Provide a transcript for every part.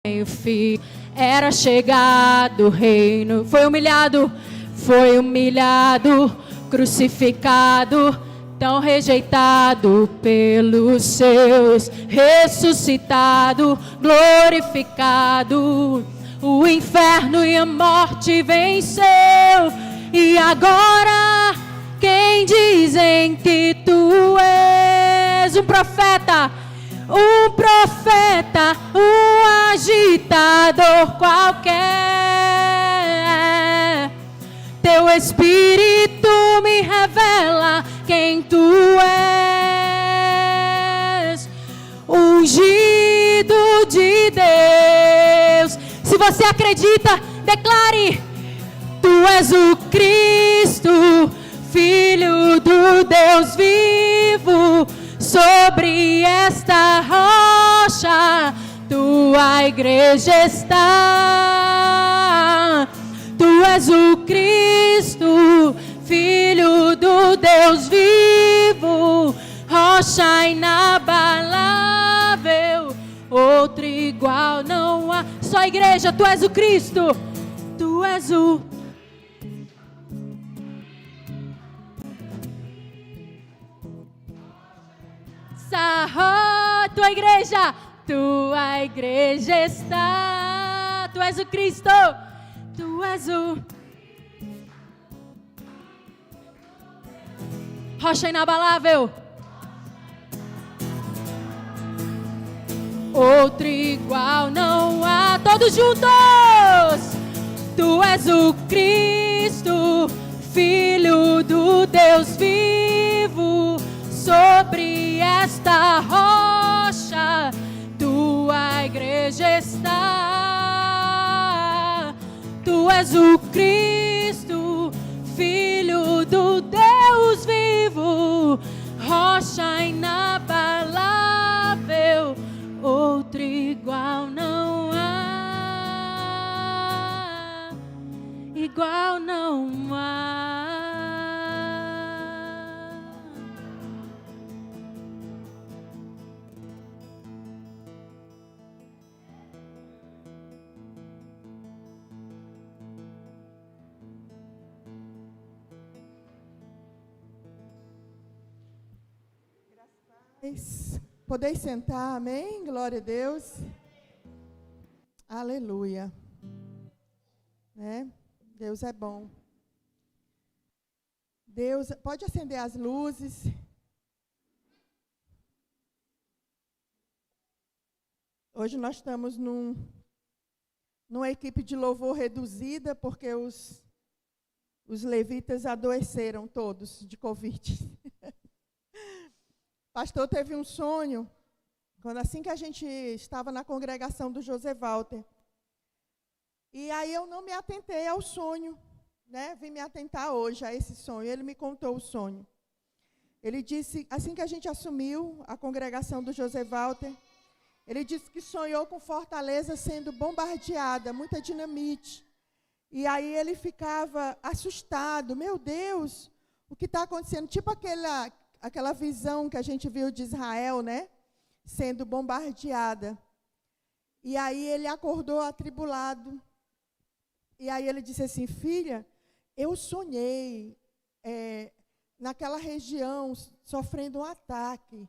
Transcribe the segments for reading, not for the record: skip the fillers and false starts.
o fim. Era chegado o reino. Foi humilhado, crucificado, tão rejeitado pelos seus, ressuscitado, glorificado. O inferno e a morte venceu. E agora, quem dizem que tu és? Um profeta, um agitador qualquer. Teu Espírito me revela quem tu és. Ungido de Deus. Se você acredita, declare: tu és o Cristo, Filho do Deus vivo. Sobre esta rocha, tua igreja está. Tu és o Cristo, Filho do Deus vivo, rocha inabalável, outro igual não há. Só a igreja, tu és o Cristo, tu és o... Tua igreja está. Tu és o Cristo, tu és o rocha inabalável, outro igual não há. Todos juntos. Tu és o Cristo, Filho do Deus vivo. Sobre esta rocha, tua igreja está. Tu és o Cristo, Filho do Deus vivo, rocha inabalável, outro igual não há, igual não há. Podeis sentar, amém? Glória a Deus. Aleluia. Né? Deus é bom. Deus, pode acender as luzes. Hoje nós estamos numa equipe de louvor reduzida, porque os levitas adoeceram todos de Covid. Pastor teve um sonho, assim que a gente estava na congregação do José Walter. E aí eu não me atentei ao sonho, né? Vim me atentar hoje a esse sonho. Ele me contou o sonho. Ele disse, assim que a gente assumiu a congregação do José Walter, ele disse que sonhou com Fortaleza sendo bombardeada, muita dinamite. E aí ele ficava assustado. Meu Deus, o que está acontecendo? Tipo aquela visão que a gente viu de Israel, né? Sendo bombardeada. E aí ele acordou atribulado. E aí ele disse assim, filha, eu sonhei naquela região sofrendo um ataque,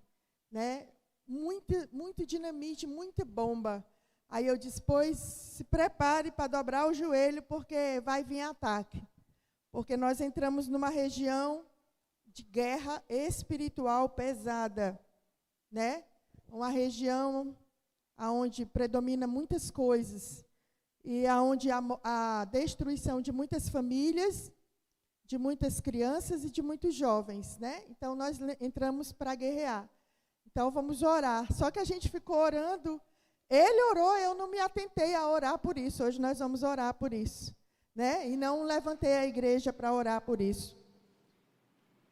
né? Muito dinamite, muita bomba. Aí eu disse, pois se prepare para dobrar o joelho, porque vai vir ataque. Porque nós entramos numa região de guerra espiritual pesada, né? Uma região onde predomina muitas coisas e onde a destruição de muitas famílias, de muitas crianças e de muitos jovens, né? Então nós entramos para guerrear. Então vamos orar. Só que a gente ficou orando. Ele orou, eu não me atentei a orar por isso. Hoje nós vamos orar por isso, né? E não levantei a igreja para orar por isso.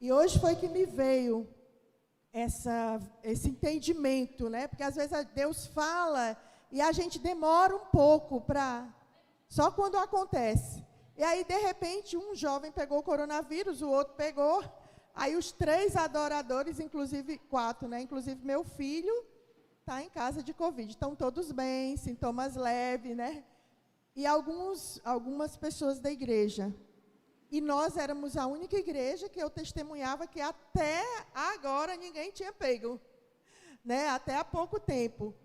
E hoje foi que me veio esse entendimento, né? Porque às vezes Deus fala e a gente demora um pouco só quando acontece. E aí, de repente, um jovem pegou o coronavírus, o outro pegou. Aí os 3 adoradores, inclusive 4, né? Inclusive meu filho, está em casa de Covid. Estão todos bem, sintomas leves, né? E algumas pessoas da igreja. E nós éramos a única igreja que eu testemunhava que até agora ninguém tinha pego, né? Até há pouco tempo.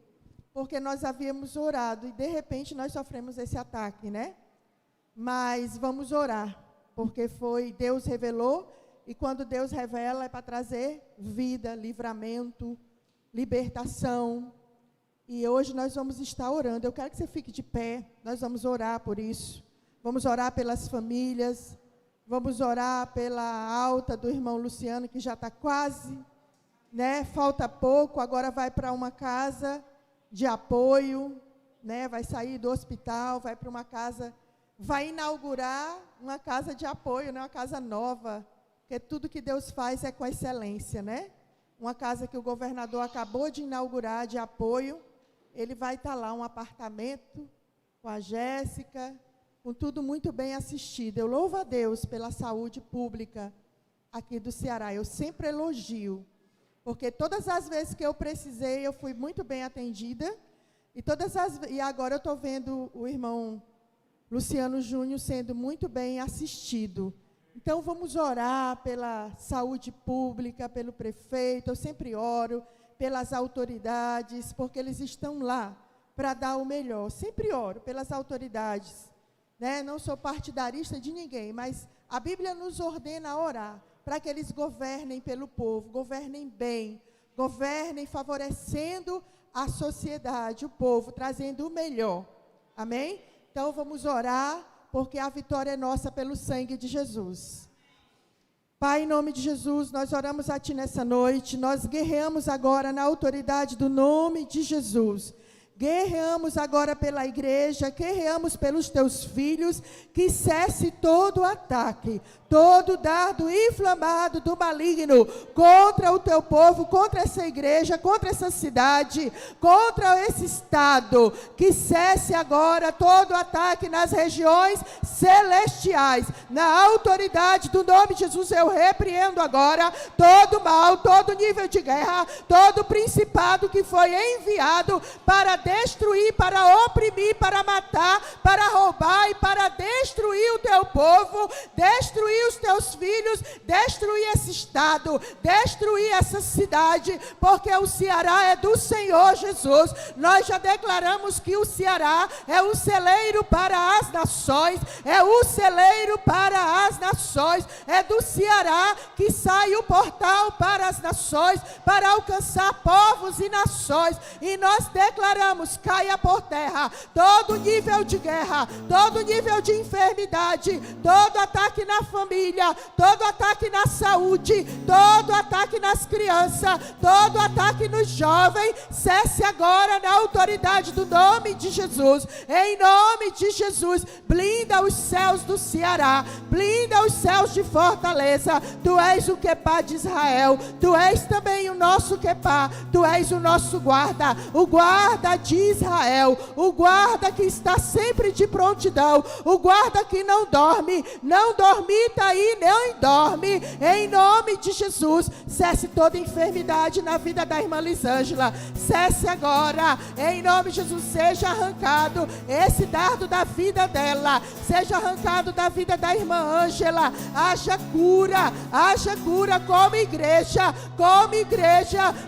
Porque nós havíamos orado e, de repente, nós sofremos esse ataque, né? Mas vamos orar, porque Deus revelou, e quando Deus revela é para trazer vida, livramento, libertação. E hoje nós vamos estar orando. Eu quero que você fique de pé, nós vamos orar por isso. Vamos orar pelas famílias, vamos orar pela alta do irmão Luciano, que já está quase, né? Falta pouco, agora vai para uma casa de apoio, né? Vai sair do hospital, vai para uma casa, vai inaugurar uma casa de apoio, né? Uma casa nova, porque tudo que Deus faz é com excelência, né? Uma casa que o governador acabou de inaugurar de apoio, ele vai estar lá, um apartamento com a Jéssica, com tudo muito bem assistido. Eu louvo a Deus pela saúde pública aqui do Ceará, eu sempre elogio, porque todas as vezes que eu precisei, eu fui muito bem atendida, e agora eu estou vendo o irmão Luciano Júnior sendo muito bem assistido. Então, vamos orar pela saúde pública, pelo prefeito, eu sempre oro, pelas autoridades, porque eles estão lá para dar o melhor. Sempre oro pelas autoridades, né? Não sou partidarista de ninguém, mas a Bíblia nos ordena a orar, para que eles governem pelo povo, governem bem, governem favorecendo a sociedade, o povo, trazendo o melhor. Amém? Então, vamos orar, porque a vitória é nossa pelo sangue de Jesus. Pai, em nome de Jesus, nós oramos a Ti nessa noite, nós guerreamos agora na autoridade do nome de Jesus. Guerreamos agora pela igreja, guerreamos pelos Teus filhos, que cesse todo ataque, todo dardo inflamado do maligno contra o Teu povo, contra essa igreja, contra essa cidade, contra esse estado, que cesse agora todo ataque nas regiões celestiais, na autoridade do nome de Jesus. Eu repreendo agora todo mal, todo nível de guerra, todo principado que foi enviado para destruir, para oprimir, para matar, para roubar e para destruir o Teu povo, destruir os Teus filhos, destruir esse estado, destruir essa cidade, porque o Ceará é do Senhor Jesus. Nós já declaramos que o Ceará é o celeiro para as nações, é o celeiro para as nações, é do Ceará que sai o portal para as nações, para alcançar povos e nações, e nós declaramos: caia por terra todo nível de guerra, todo nível de enfermidade, todo ataque na família, todo ataque na saúde, todo ataque nas crianças, todo ataque nos jovens, cesse agora na autoridade do nome de Jesus. Em nome de Jesus, blinda os céus do Ceará, blinda os céus de Fortaleza. Tu és o quepá de Israel, Tu és também o nosso quepá, Tu és o nosso guarda, o guarda de Israel, o guarda que está sempre de prontidão, o guarda que não dorme, não dormita e nem dorme. Em nome de Jesus, cesse toda enfermidade na vida da irmã Lisângela, cesse agora, em nome de Jesus. Seja arrancado esse dardo da vida dela, seja arrancado da vida da irmã Ângela. Haja cura como igreja,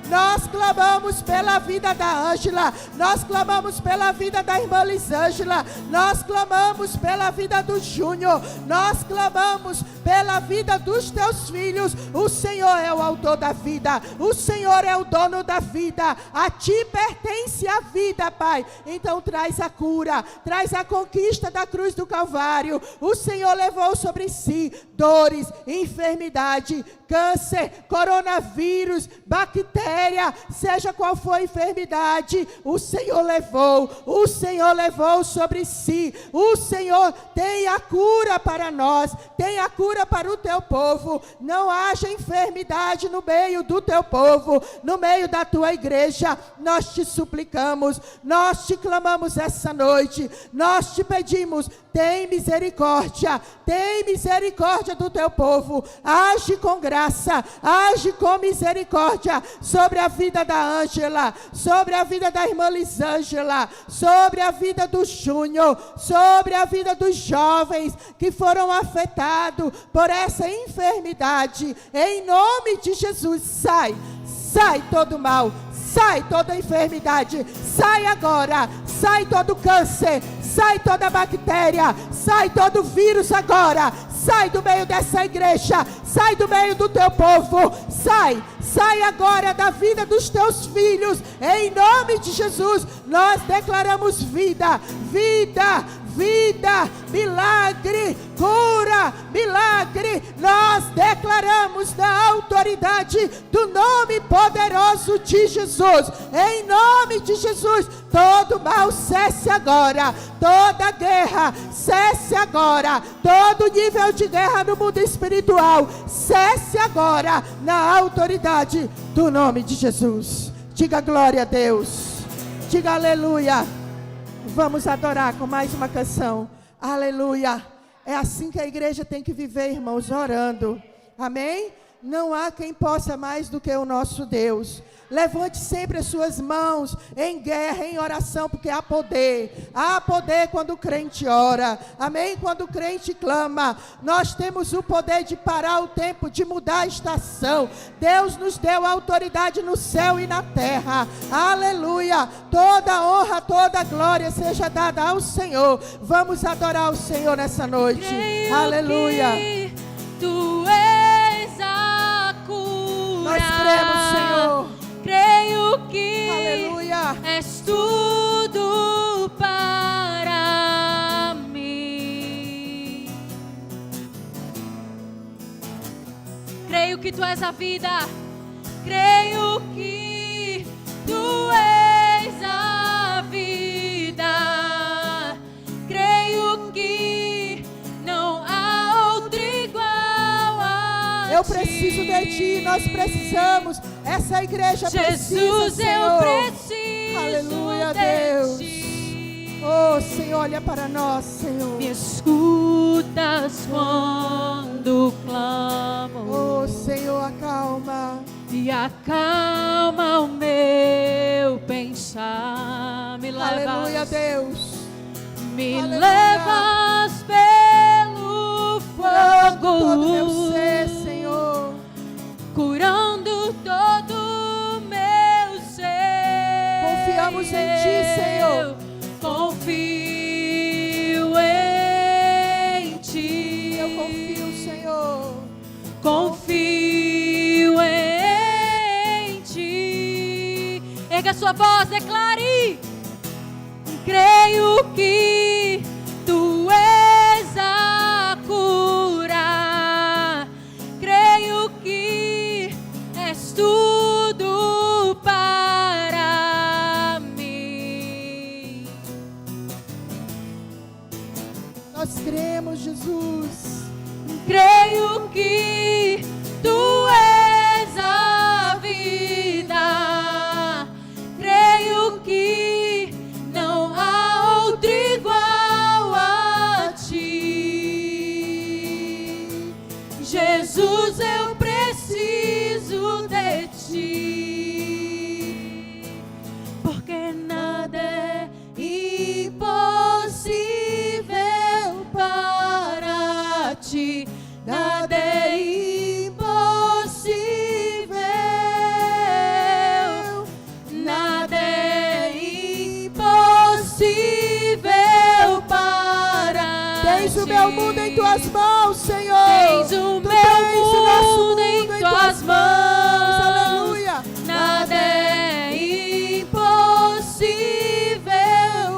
nós clamamos pela vida da Ângela, nós clamamos pela vida da irmã Lisângela, nós clamamos pela vida do Júnior, nós clamamos pela vida dos Teus filhos. O Senhor é o autor da vida, o Senhor é o dono da vida, a Ti pertence a vida, Pai. Então traz a cura, traz a conquista da cruz do Calvário. O Senhor levou sobre si dores, enfermidade, câncer, coronavírus, bactéria, seja qual for a enfermidade, o Senhor Senhor levou sobre si. O Senhor tem a cura para nós, tem a cura para o teu povo. Não haja enfermidade no meio do teu povo, no meio da tua igreja. Nós te suplicamos, nós te clamamos essa noite, nós te pedimos, tem misericórdia do teu povo. Age com graça, age com misericórdia sobre a vida da Ângela, sobre a vida da irmã Lisângela, sobre a vida do Júnior, sobre a vida dos jovens que foram afetados por essa enfermidade. Em nome de Jesus, sai todo mal, sai toda enfermidade, sai agora, sai todo câncer, sai toda bactéria, sai todo vírus agora, sai do meio dessa igreja, sai do meio do teu povo, sai agora da vida dos teus filhos, em nome de Jesus. Nós declaramos vida, milagre, cura, milagre. Nós declaramos na autoridade do nome poderoso de Jesus, em nome de Jesus. Todo mal cesse agora, toda guerra cesse agora, todo nível de guerra no mundo espiritual cesse agora, na autoridade do nome de Jesus. Diga glória a Deus, diga aleluia. Vamos adorar com mais uma canção. Aleluia. É assim que a igreja tem que viver, irmãos, orando. Amém? Não há quem possa mais do que o nosso Deus. Levante sempre as suas mãos em guerra, em oração, porque há poder. Há poder quando o crente ora. Amém? Quando o crente clama. Nós temos o poder de parar o tempo, de mudar a estação. Deus nos deu autoridade no céu e na terra. Aleluia. Toda honra, toda glória seja dada ao Senhor. Vamos adorar o Senhor nessa noite. Creio aleluia. Que tu és a cura. Nós cremos, Senhor. Creio que aleluia. És tudo para mim. Creio que tu és a vida. Creio que tu és a vida. Creio que não há outro igual a ti. Eu preciso de ti, nós precisamos. Essa igreja precisa, Jesus, Senhor. Eu preciso. Aleluia, de Deus. ti. Oh, Senhor, olha para nós, Senhor. Me escutas quando clamo. Oh, Senhor, acalma. E acalma o meu pensar. Me levas. Aleluia, Deus. Me Aleluia. levas pelo fogo. Todo meu ser, Senhor. Curando todo o meu ser. Confiamos em ti, Senhor. Confio em ti. Eu confio, Senhor. Confio em ti. Erga sua voz, declare. Creio que tu és a cura. Creio que és tudo para mim. Nós cremos, Jesus. Creio que tu és a vida. Creio que não há outro igual a ti. Jesus, eu preciso de ti, porque nada é impossível para ti. Nada é impossível. Nada é impossível para Tens ti. o meu mundo em tuas mãos, Senhor. Tens o meu mundo em tuas mãos. Aleluia. Nada é impossível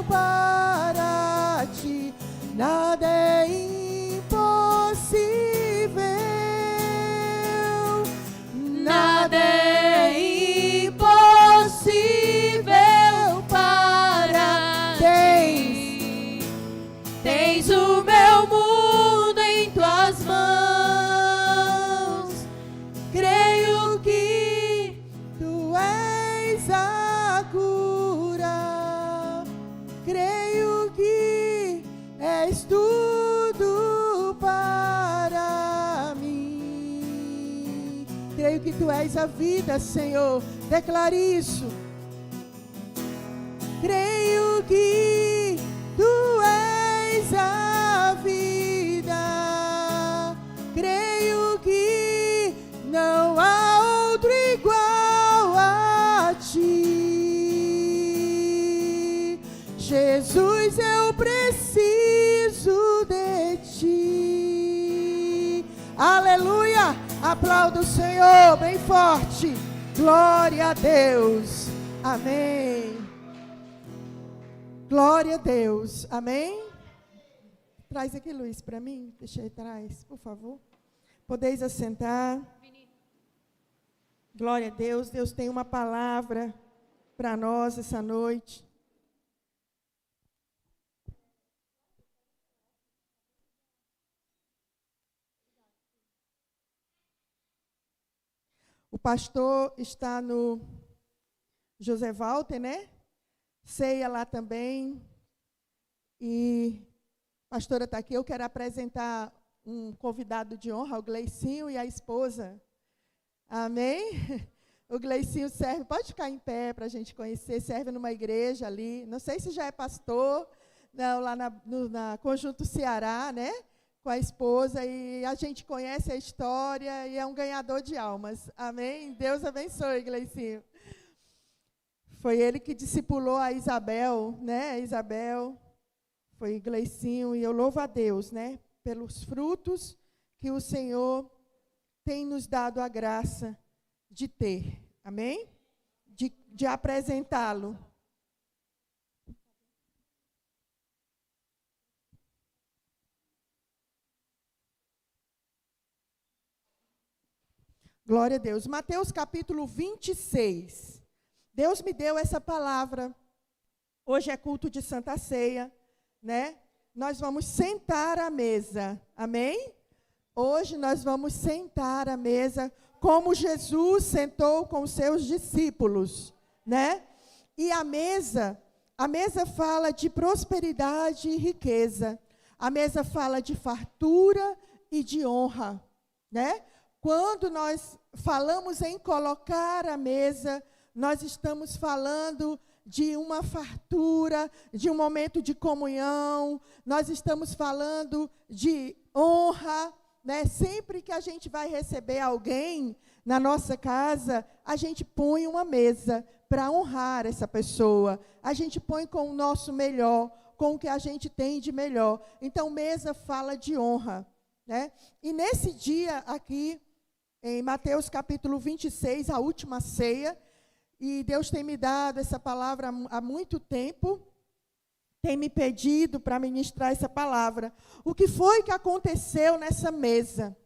para ti. Nada é impossível. Nada é impossível para Tens o meu mundo em tuas mãos. Creio que tu és a cura. Creio que és tudo para mim. Creio que tu és a vida, Senhor. Declare isso. Creio que tu és a vida. Creio que não há outro igual a ti. Jesus, eu preciso de ti. Aleluia! Aplauda o Senhor bem forte. Glória a Deus. Amém. Glória a Deus. Amém? Traz aqui, Luiz, para mim. Deixa aí atrás, por favor. Podeis assentar. Glória a Deus. Deus tem uma palavra para nós essa noite. O pastor está no José Walter, né? Ceia lá também. E a pastora está aqui. Eu quero apresentar um convidado de honra, o Gleicinho e a esposa. Amém? O Gleicinho serve, pode ficar em pé para a gente conhecer, serve numa igreja ali. Não sei se já é pastor, não, lá na Conjunto Ceará, né? Com a esposa. E a gente conhece a história e é um ganhador de almas. Amém? Deus abençoe, Gleicinho. Foi ele que discipulou a Isabel, né? Isabel foi Gleicinho, e eu louvo a Deus, né? Pelos frutos que o Senhor tem nos dado a graça de ter. Amém? De apresentá-lo. Glória a Deus. Mateus capítulo 26. Deus me deu essa palavra. Hoje é culto de Santa Ceia, né? Nós vamos sentar à mesa. Amém? Hoje nós vamos sentar à mesa como Jesus sentou com os seus discípulos, né? E a mesa fala de prosperidade e riqueza. A mesa fala de fartura e de honra, né? Quando nós falamos em colocar a mesa, nós estamos falando de uma fartura, de um momento de comunhão, nós estamos falando de honra, né? Sempre que a gente vai receber alguém na nossa casa, a gente põe uma mesa para honrar essa pessoa, a gente põe com o nosso melhor, com o que a gente tem de melhor. Então, mesa fala de honra, né? E nesse dia aqui, em Mateus capítulo 26, a última ceia, e Deus tem me dado essa palavra há muito tempo, tem me pedido para ministrar essa palavra. O que foi que aconteceu nessa mesa,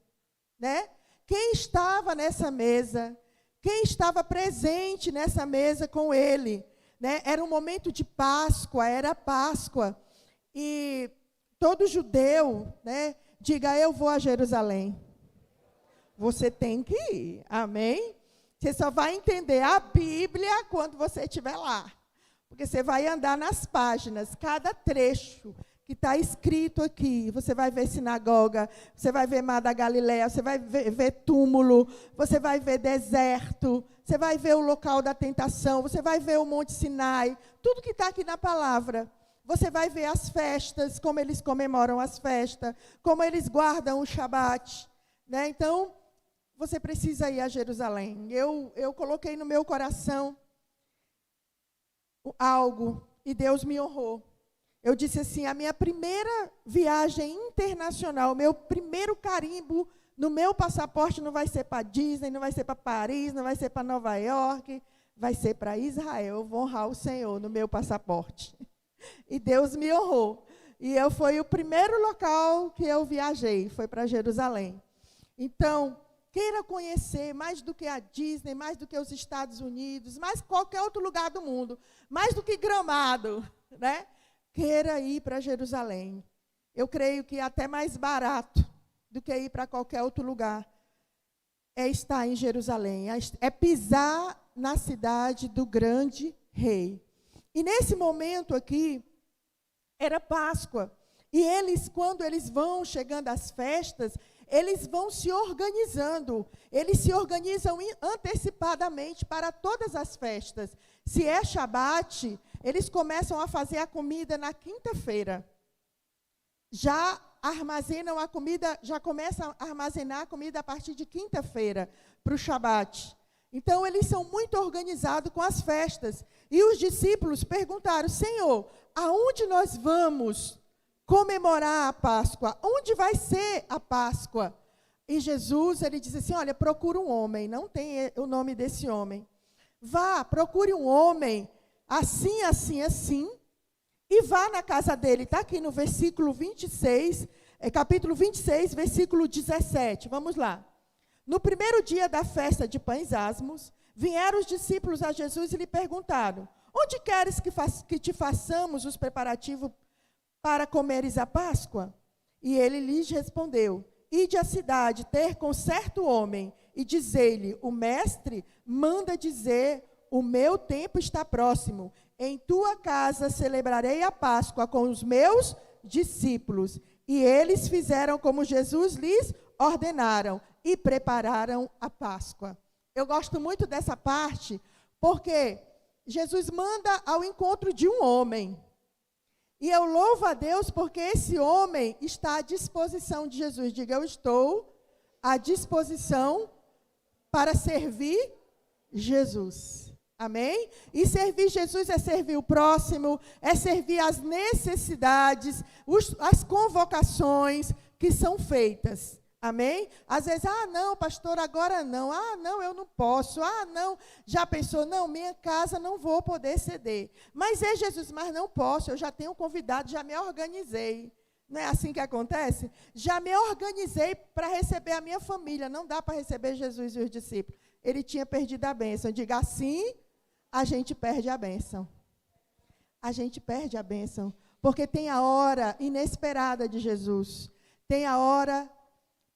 né? Quem estava nessa mesa? Quem estava presente nessa mesa com ele, né? Era um momento de Páscoa, era Páscoa. E todo judeu, né, diga: eu vou a Jerusalém. Você tem que ir, amém? Você só vai entender a Bíblia quando você estiver lá. Porque você vai andar nas páginas, cada trecho que está escrito aqui. Você vai ver sinagoga, você vai ver Mar da Galileia, você vai ver túmulo, você vai ver deserto, você vai ver o local da tentação, você vai ver o Monte Sinai, tudo que está aqui na palavra. Você vai ver as festas, como eles comemoram as festas, como eles guardam o Shabat, né? Então, você precisa ir a Jerusalém. Eu coloquei no meu coração algo, e Deus me honrou. Eu disse assim: a minha primeira viagem internacional, meu primeiro carimbo no meu passaporte não vai ser para Disney, não vai ser para Paris, não vai ser para Nova York, vai ser para Israel. Eu vou honrar o Senhor no meu passaporte. E Deus me honrou. E foi o primeiro local que eu viajei, foi para Jerusalém. Então, queira conhecer mais do que a Disney, mais do que os Estados Unidos, mais qualquer outro lugar do mundo, mais do que Gramado, né? Queira ir para Jerusalém. eu creio que até mais barato do que ir para qualquer outro lugar, é estar em Jerusalém, é pisar na cidade do grande rei. E nesse momento aqui, era Páscoa. E eles, quando eles vão chegando às festas, eles vão se organizando. Eles se organizam antecipadamente para todas as festas. Se é Shabat, eles começam a fazer a comida na quinta-feira. Já armazenam a comida, já começam a armazenar a comida a partir de quinta-feira para o Shabat. Então, eles são muito organizados com as festas. E os discípulos perguntaram: Senhor, aonde nós vamos comemorar a Páscoa? Onde vai ser a Páscoa? E Jesus, ele disse assim: olha, procura um homem, não tem o nome desse homem. Vá, procure um homem, assim, assim, assim, e vá na casa dele. Está aqui no versículo 26, capítulo 26, versículo 17. Vamos lá. No primeiro dia da festa de Pães Asmos, vieram os discípulos a Jesus e lhe perguntaram: onde queres que te façamos os preparativos para comeres a Páscoa? E ele lhes respondeu: ide à cidade ter com certo homem e dizei-lhe: o mestre manda dizer, o meu tempo está próximo. Em tua casa celebrarei a Páscoa com os meus discípulos. E eles fizeram como Jesus lhes ordenaram e prepararam a Páscoa. Eu gosto muito dessa parte, porque Jesus manda ao encontro de um homem. E eu louvo a Deus porque esse homem está à disposição de Jesus. Diga: eu estou à disposição para servir Jesus. Amém? E servir Jesus é servir o próximo, é servir as necessidades, as convocações que são feitas. Amém? Às vezes, não, pastor, agora não. Não, eu não posso. Não, já pensou? Não, minha casa não vou poder ceder. Mas Jesus, mas não posso, eu já tenho convidado, já me organizei. Não é assim que acontece? Já me organizei para receber a minha família. Não dá para receber Jesus e os discípulos. Ele tinha perdido a bênção. Diga: assim, a gente perde a bênção. A gente perde a bênção. Porque tem a hora inesperada de Jesus. Tem a hora...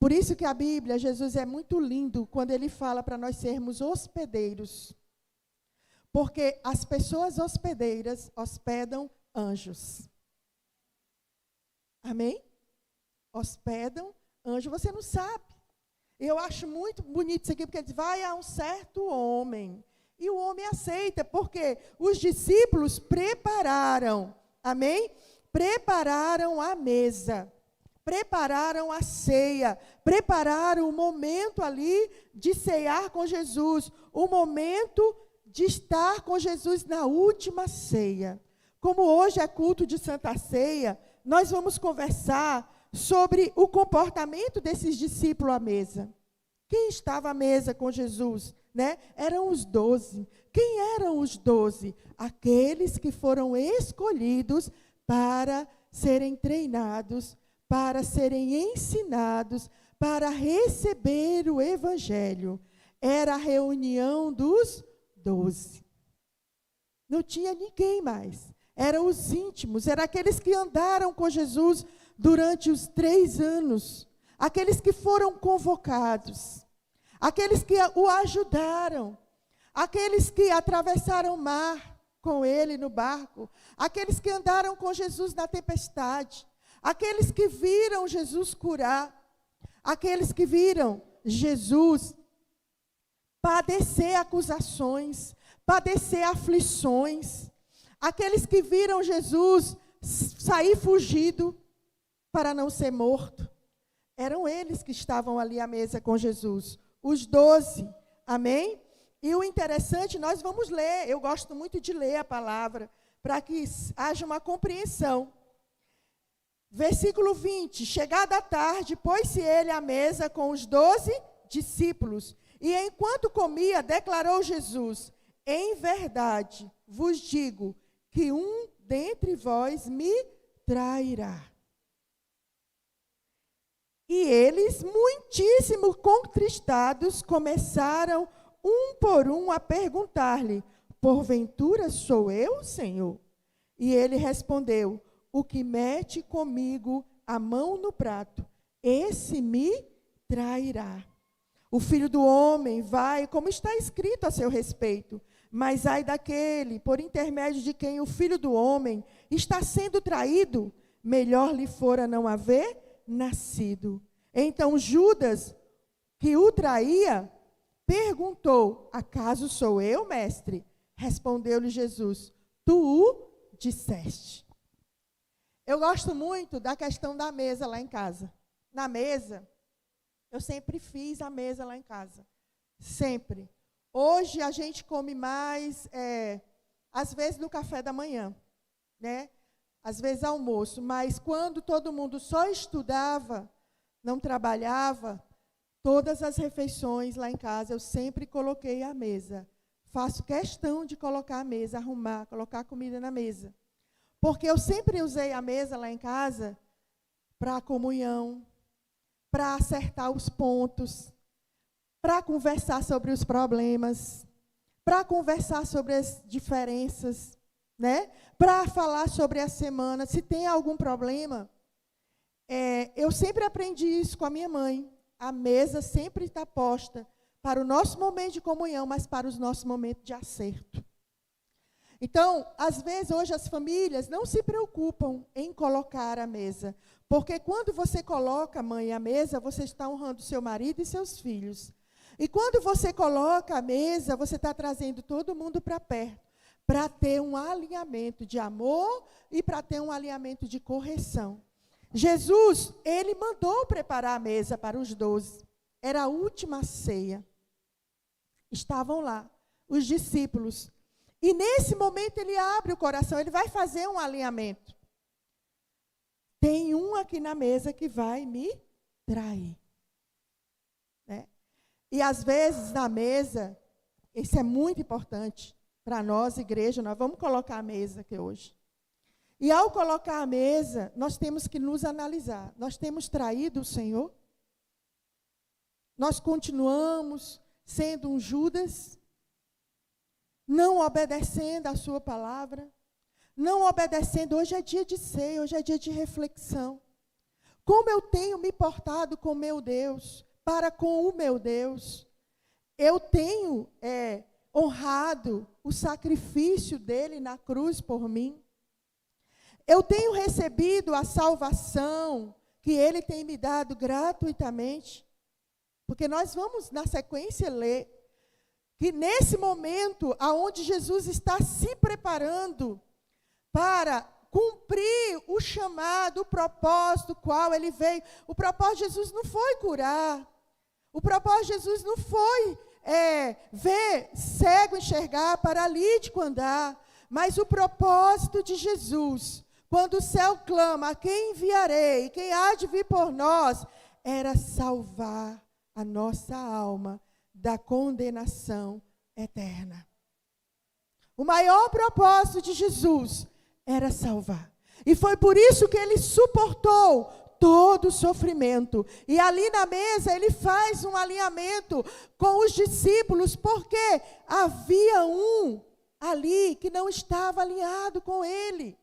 Por isso que a Bíblia, Jesus é muito lindo quando ele fala para nós sermos hospedeiros. Porque as pessoas hospedeiras hospedam anjos. Amém? Hospedam anjos. Você não sabe. Eu acho muito bonito isso aqui, porque ele diz: vai a um certo homem. E o homem aceita, porque os discípulos prepararam. Amém? Prepararam a mesa. Prepararam a ceia, prepararam o momento ali de ceiar com Jesus, o momento de estar com Jesus na última ceia. Como hoje é culto de Santa Ceia, nós vamos conversar sobre o comportamento desses discípulos à mesa. Quem estava à mesa com Jesus? Eram os 12. Quem eram os 12? Aqueles que foram escolhidos para serem treinados, para serem ensinados, para receber o Evangelho. Era a reunião dos 12. Não tinha ninguém mais. Eram os íntimos, eram aqueles que andaram com Jesus durante os 3 anos. Aqueles que foram convocados. Aqueles que o ajudaram. Aqueles que atravessaram o mar com ele no barco. Aqueles que andaram com Jesus na tempestade. Aqueles que viram Jesus curar, aqueles que viram Jesus padecer acusações, padecer aflições, aqueles que viram Jesus sair fugido para não ser morto, eram eles que estavam ali à mesa com Jesus, os 12, amém? E o interessante, nós vamos ler, eu gosto muito de ler a palavra, para que haja uma compreensão. Versículo 20, chegada a tarde, pôs-se ele à mesa com os 12 discípulos. E enquanto comia, declarou Jesus: em verdade vos digo que um dentre vós me trairá. E eles, muitíssimo contristados, começaram um por um a perguntar-lhe: porventura sou eu, Senhor? E ele respondeu: o que mete comigo a mão no prato, esse me trairá. O Filho do Homem vai, como está escrito a seu respeito, mas ai daquele, por intermédio de quem o Filho do Homem está sendo traído, melhor lhe fora não haver nascido. Então Judas, que o traía, perguntou, acaso sou eu, mestre? Respondeu-lhe Jesus, tu o disseste. Eu gosto muito da questão da mesa lá em casa. Na mesa, eu sempre fiz a mesa lá em casa. Sempre. Hoje a gente come mais, às vezes no café da manhã, né? Às vezes almoço. Mas quando todo mundo só estudava, não trabalhava, todas as refeições lá em casa eu sempre coloquei a mesa. Faço questão de colocar a mesa, arrumar, colocar comida na mesa. Porque eu sempre usei a mesa lá em casa para a comunhão, para acertar os pontos, para conversar sobre os problemas, para conversar sobre as diferenças, né? Para falar sobre a semana. Se tem algum problema, eu sempre aprendi isso com a minha mãe. A mesa sempre está posta para o nosso momento de comunhão, mas para os nossos momentos de acerto. Então, às vezes, hoje as famílias não se preocupam em colocar a mesa. Porque quando você coloca, mãe, a mesa, você está honrando seu marido e seus filhos. E quando você coloca a mesa, você está trazendo todo mundo para perto, para ter um alinhamento de amor e para ter um alinhamento de correção. Jesus, ele mandou preparar a mesa para os 12. Era a última ceia. Estavam lá, os discípulos. E nesse momento ele abre o coração, ele vai fazer um alinhamento. Tem um aqui na mesa que vai me trair. Né? E às vezes na mesa, isso é muito importante para nós, igreja, nós vamos colocar a mesa aqui hoje. E ao colocar a mesa, nós temos que nos analisar. Nós temos traído o Senhor? Nós continuamos sendo um Judas? Não obedecendo a sua palavra? Não obedecendo, hoje é dia de ceia, hoje é dia de reflexão. Como eu tenho me portado com meu Deus, para com o meu Deus? Eu tenho honrado o sacrifício dele na cruz por mim? Eu tenho recebido a salvação que ele tem me dado gratuitamente? Porque nós vamos, na sequência, ler que nesse momento, aonde Jesus está se preparando para cumprir o chamado, o propósito qual ele veio. O propósito de Jesus não foi curar. O propósito de Jesus não foi ver cego enxergar, paralítico andar. Mas o propósito de Jesus, quando o céu clama, a quem enviarei, quem há de vir por nós, era salvar a nossa alma da condenação eterna. O maior propósito de Jesus era salvar. E foi por isso que ele suportou todo o sofrimento. E ali na mesa ele faz um alinhamento com os discípulos, porque havia um ali que não estava alinhado com ele,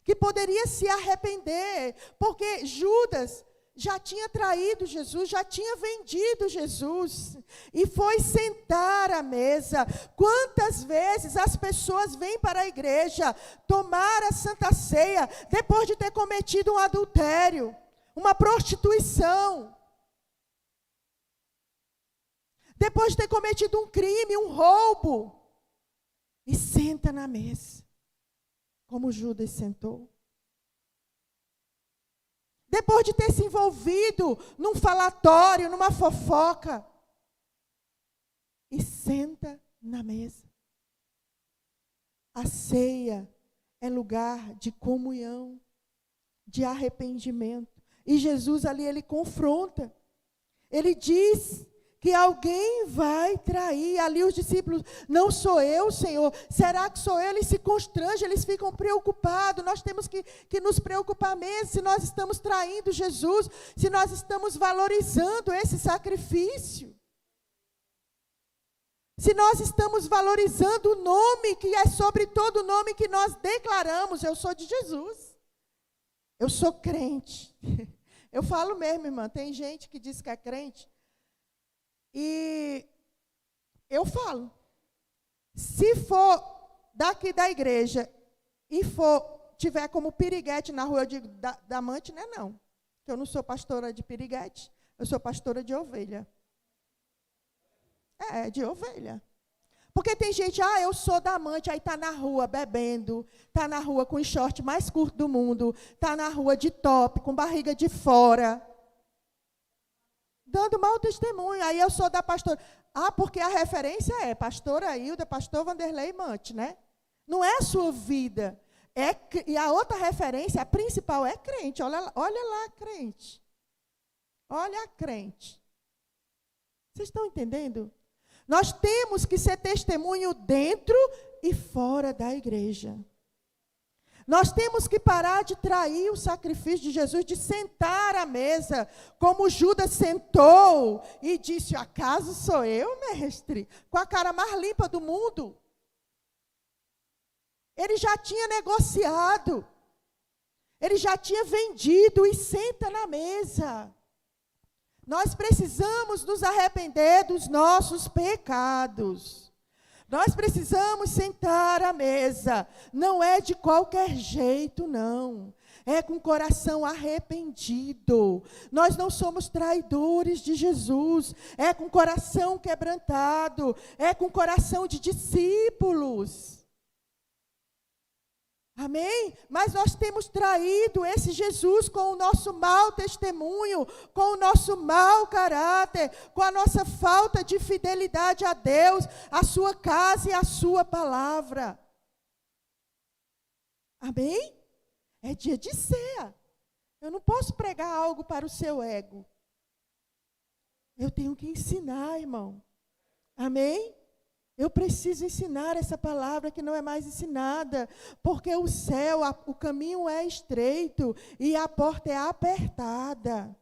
que poderia se arrepender, porque Judas já tinha traído Jesus, já tinha vendido Jesus, e foi sentar à mesa. Quantas vezes as pessoas vêm para a igreja tomar a Santa Ceia, depois de ter cometido um adultério, uma prostituição, depois de ter cometido um crime, um roubo, e senta na mesa, como Judas sentou. Depois de ter se envolvido num falatório, numa fofoca, e senta na mesa. A ceia é lugar de comunhão, de arrependimento. E Jesus ali, ele confronta. Ele diz que alguém vai trair. Ali os discípulos, não sou eu, Senhor. Será que sou eu? Eles se constrangem, eles ficam preocupados. Nós temos que nos preocupar mesmo se nós estamos traindo Jesus, se nós estamos valorizando esse sacrifício. Se nós estamos valorizando o nome que é sobre todo nome que nós declaramos, eu sou de Jesus. Eu sou crente. Eu falo mesmo, irmã, tem gente que diz que é crente. E eu falo, se for daqui da igreja e tiver como piriguete na rua, eu digo, da amante, não é não. Que eu não sou pastora de piriguete, eu sou pastora de ovelha. De ovelha. Porque tem gente, eu sou da amante, aí está na rua bebendo, está na rua com o short mais curto do mundo, está na rua de top, com barriga de fora, dando mau testemunho. Aí eu sou da pastora. Porque a referência é pastora Hilda, pastor Vanderlei Mante, né? Não é a sua vida. E a outra referência, a principal, é crente. Olha lá, crente. Olha a crente. Vocês estão entendendo? Nós temos que ser testemunho dentro e fora da igreja. Nós temos que parar de trair o sacrifício de Jesus, de sentar à mesa, como Judas sentou e disse, acaso sou eu, mestre? Com a cara mais limpa do mundo. Ele já tinha negociado. Ele já tinha vendido e senta na mesa. Nós precisamos nos arrepender dos nossos pecados. Nós precisamos sentar à mesa. Não é de qualquer jeito, não. É com o coração arrependido. Nós não somos traidores de Jesus. É com o coração quebrantado. É com o coração de discípulos. Amém? Mas nós temos traído esse Jesus com o nosso mau testemunho, com o nosso mau caráter, com a nossa falta de fidelidade a Deus, a sua casa e a sua palavra. Amém? É dia de ceia. Eu não posso pregar algo para o seu ego. Eu tenho que ensinar, irmão. Amém? Eu preciso ensinar essa palavra que não é mais ensinada, porque o céu, o caminho é estreito e a porta é apertada.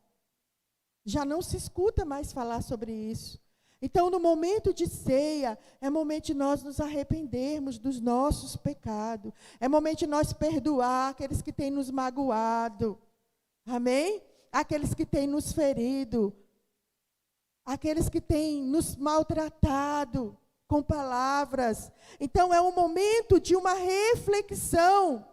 Já não se escuta mais falar sobre isso. Então, no momento de ceia, é momento de nós nos arrependermos dos nossos pecados. É momento de nós perdoar aqueles que têm nos magoado. Amém? Aqueles que têm nos ferido. Aqueles que têm nos maltratado com palavras. Então, é um momento de uma reflexão.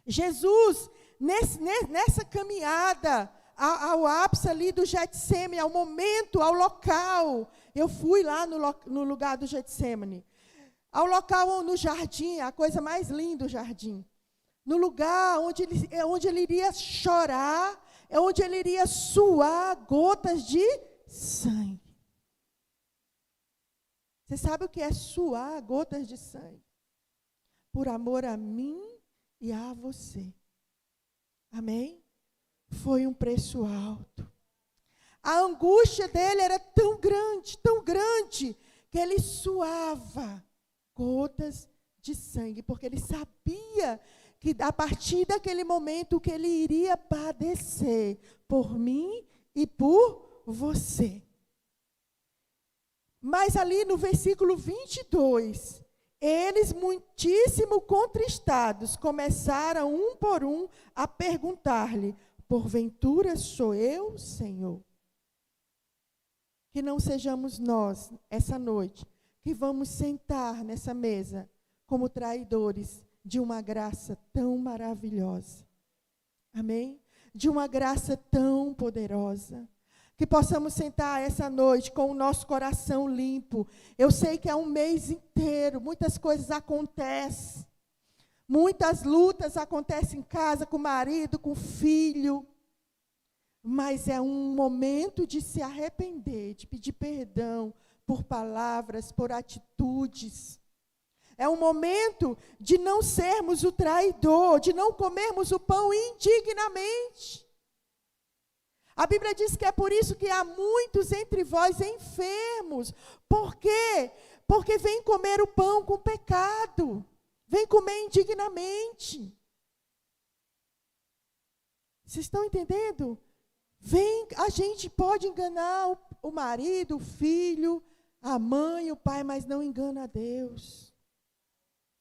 Jesus, nessa caminhada ao ápice ali do Getsêmani, ao momento, ao local, eu fui lá no lugar do Getsêmani, ao local, no jardim, a coisa mais linda do jardim, no lugar onde ele iria chorar, onde ele iria suar gotas de sangue. Você sabe o que é suar gotas de sangue? Por amor a mim e a você. Amém? Foi um preço alto. A angústia dele era tão grande, que ele suava gotas de sangue, porque ele sabia que a partir daquele momento que ele iria padecer por mim e por você. Mas ali no versículo 22, eles, muitíssimo contristados, começaram um por um a perguntar-lhe, porventura sou eu, Senhor? Que não sejamos nós, essa noite, que vamos sentar nessa mesa como traidores de uma graça tão maravilhosa. Amém? De uma graça tão poderosa. Que possamos sentar essa noite com o nosso coração limpo. Eu sei que é um mês inteiro, muitas coisas acontecem. Muitas lutas acontecem em casa, com o marido, com o filho. Mas é um momento de se arrepender, de pedir perdão por palavras, por atitudes. É um momento de não sermos o traidor, de não comermos o pão indignamente. A Bíblia diz que é por isso que há muitos entre vós enfermos. Por quê? Porque vem comer o pão com pecado. Vem comer indignamente. Vocês estão entendendo? A gente pode enganar o marido, o filho, a mãe, o pai, mas não engana a Deus.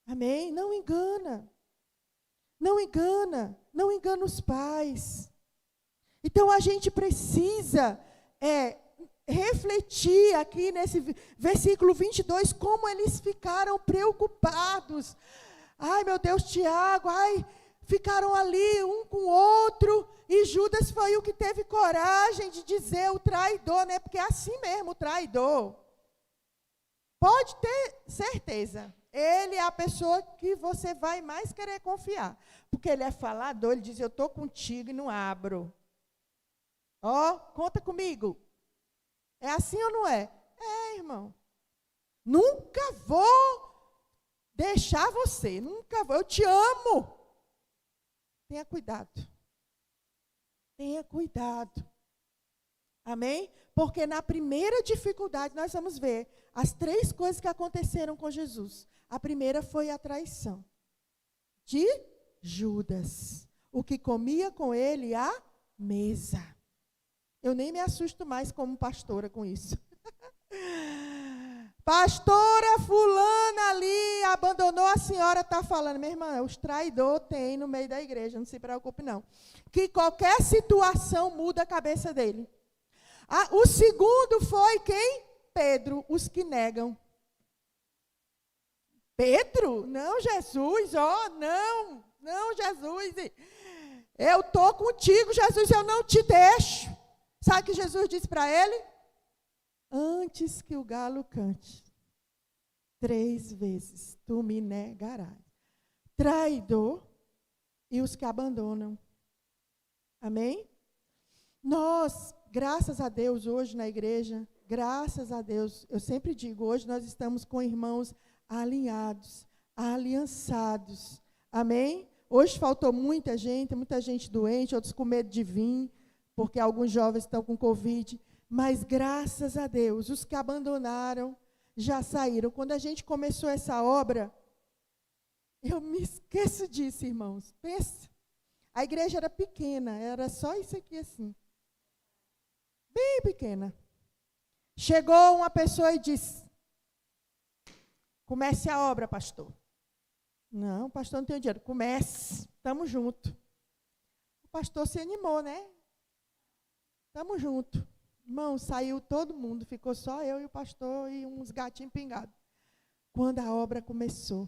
Amém? Não engana. Não engana os pais. Então a gente precisa refletir aqui nesse versículo 22, como eles ficaram preocupados. Ai, meu Deus, Tiago, ficaram ali um com o outro, e Judas foi o que teve coragem de dizer o traidor, né? Porque é assim mesmo, o traidor. Pode ter certeza, ele é a pessoa que você vai mais querer confiar. Porque ele é falador, ele diz, eu estou contigo e não abro. Conta comigo. É assim ou não é? É, irmão. Nunca vou deixar você, nunca vou, eu te amo. Tenha cuidado. Tenha cuidado. Amém? Porque na primeira dificuldade nós vamos ver as 3 coisas que aconteceram com Jesus. A primeira foi a traição de Judas, o que comia com ele à mesa. Eu nem me assusto mais como pastora com isso. Pastora fulana ali abandonou a senhora, está falando. Minha irmã, os traidores tem no meio da igreja, não se preocupe não. Que qualquer situação muda a cabeça dele. O segundo foi quem? Pedro, os que negam. Pedro? Não, Jesus, não, Jesus. Eu estou contigo, Jesus, eu não te deixo. Sabe o que Jesus disse para ele? Antes que o galo cante, 3 vezes tu me negarás. Traidor e os que abandonam. Amém? Nós, graças a Deus, hoje na igreja, graças a Deus, eu sempre digo, hoje nós estamos com irmãos alinhados, aliançados. Amém? Hoje faltou muita gente doente, outros com medo de vir, porque alguns jovens estão com Covid. Mas, graças a Deus, os que abandonaram já saíram. Quando a gente começou essa obra, eu me esqueço disso, irmãos. Pensa, a igreja era pequena, era só isso aqui assim. Bem pequena. Chegou uma pessoa e disse, comece a obra, pastor. Não, pastor, não tem dinheiro. Comece, estamos juntos. O pastor se animou, né? Estamos juntos. Irmão, saiu todo mundo, ficou só eu e o pastor e uns gatinhos pingados. Quando a obra começou.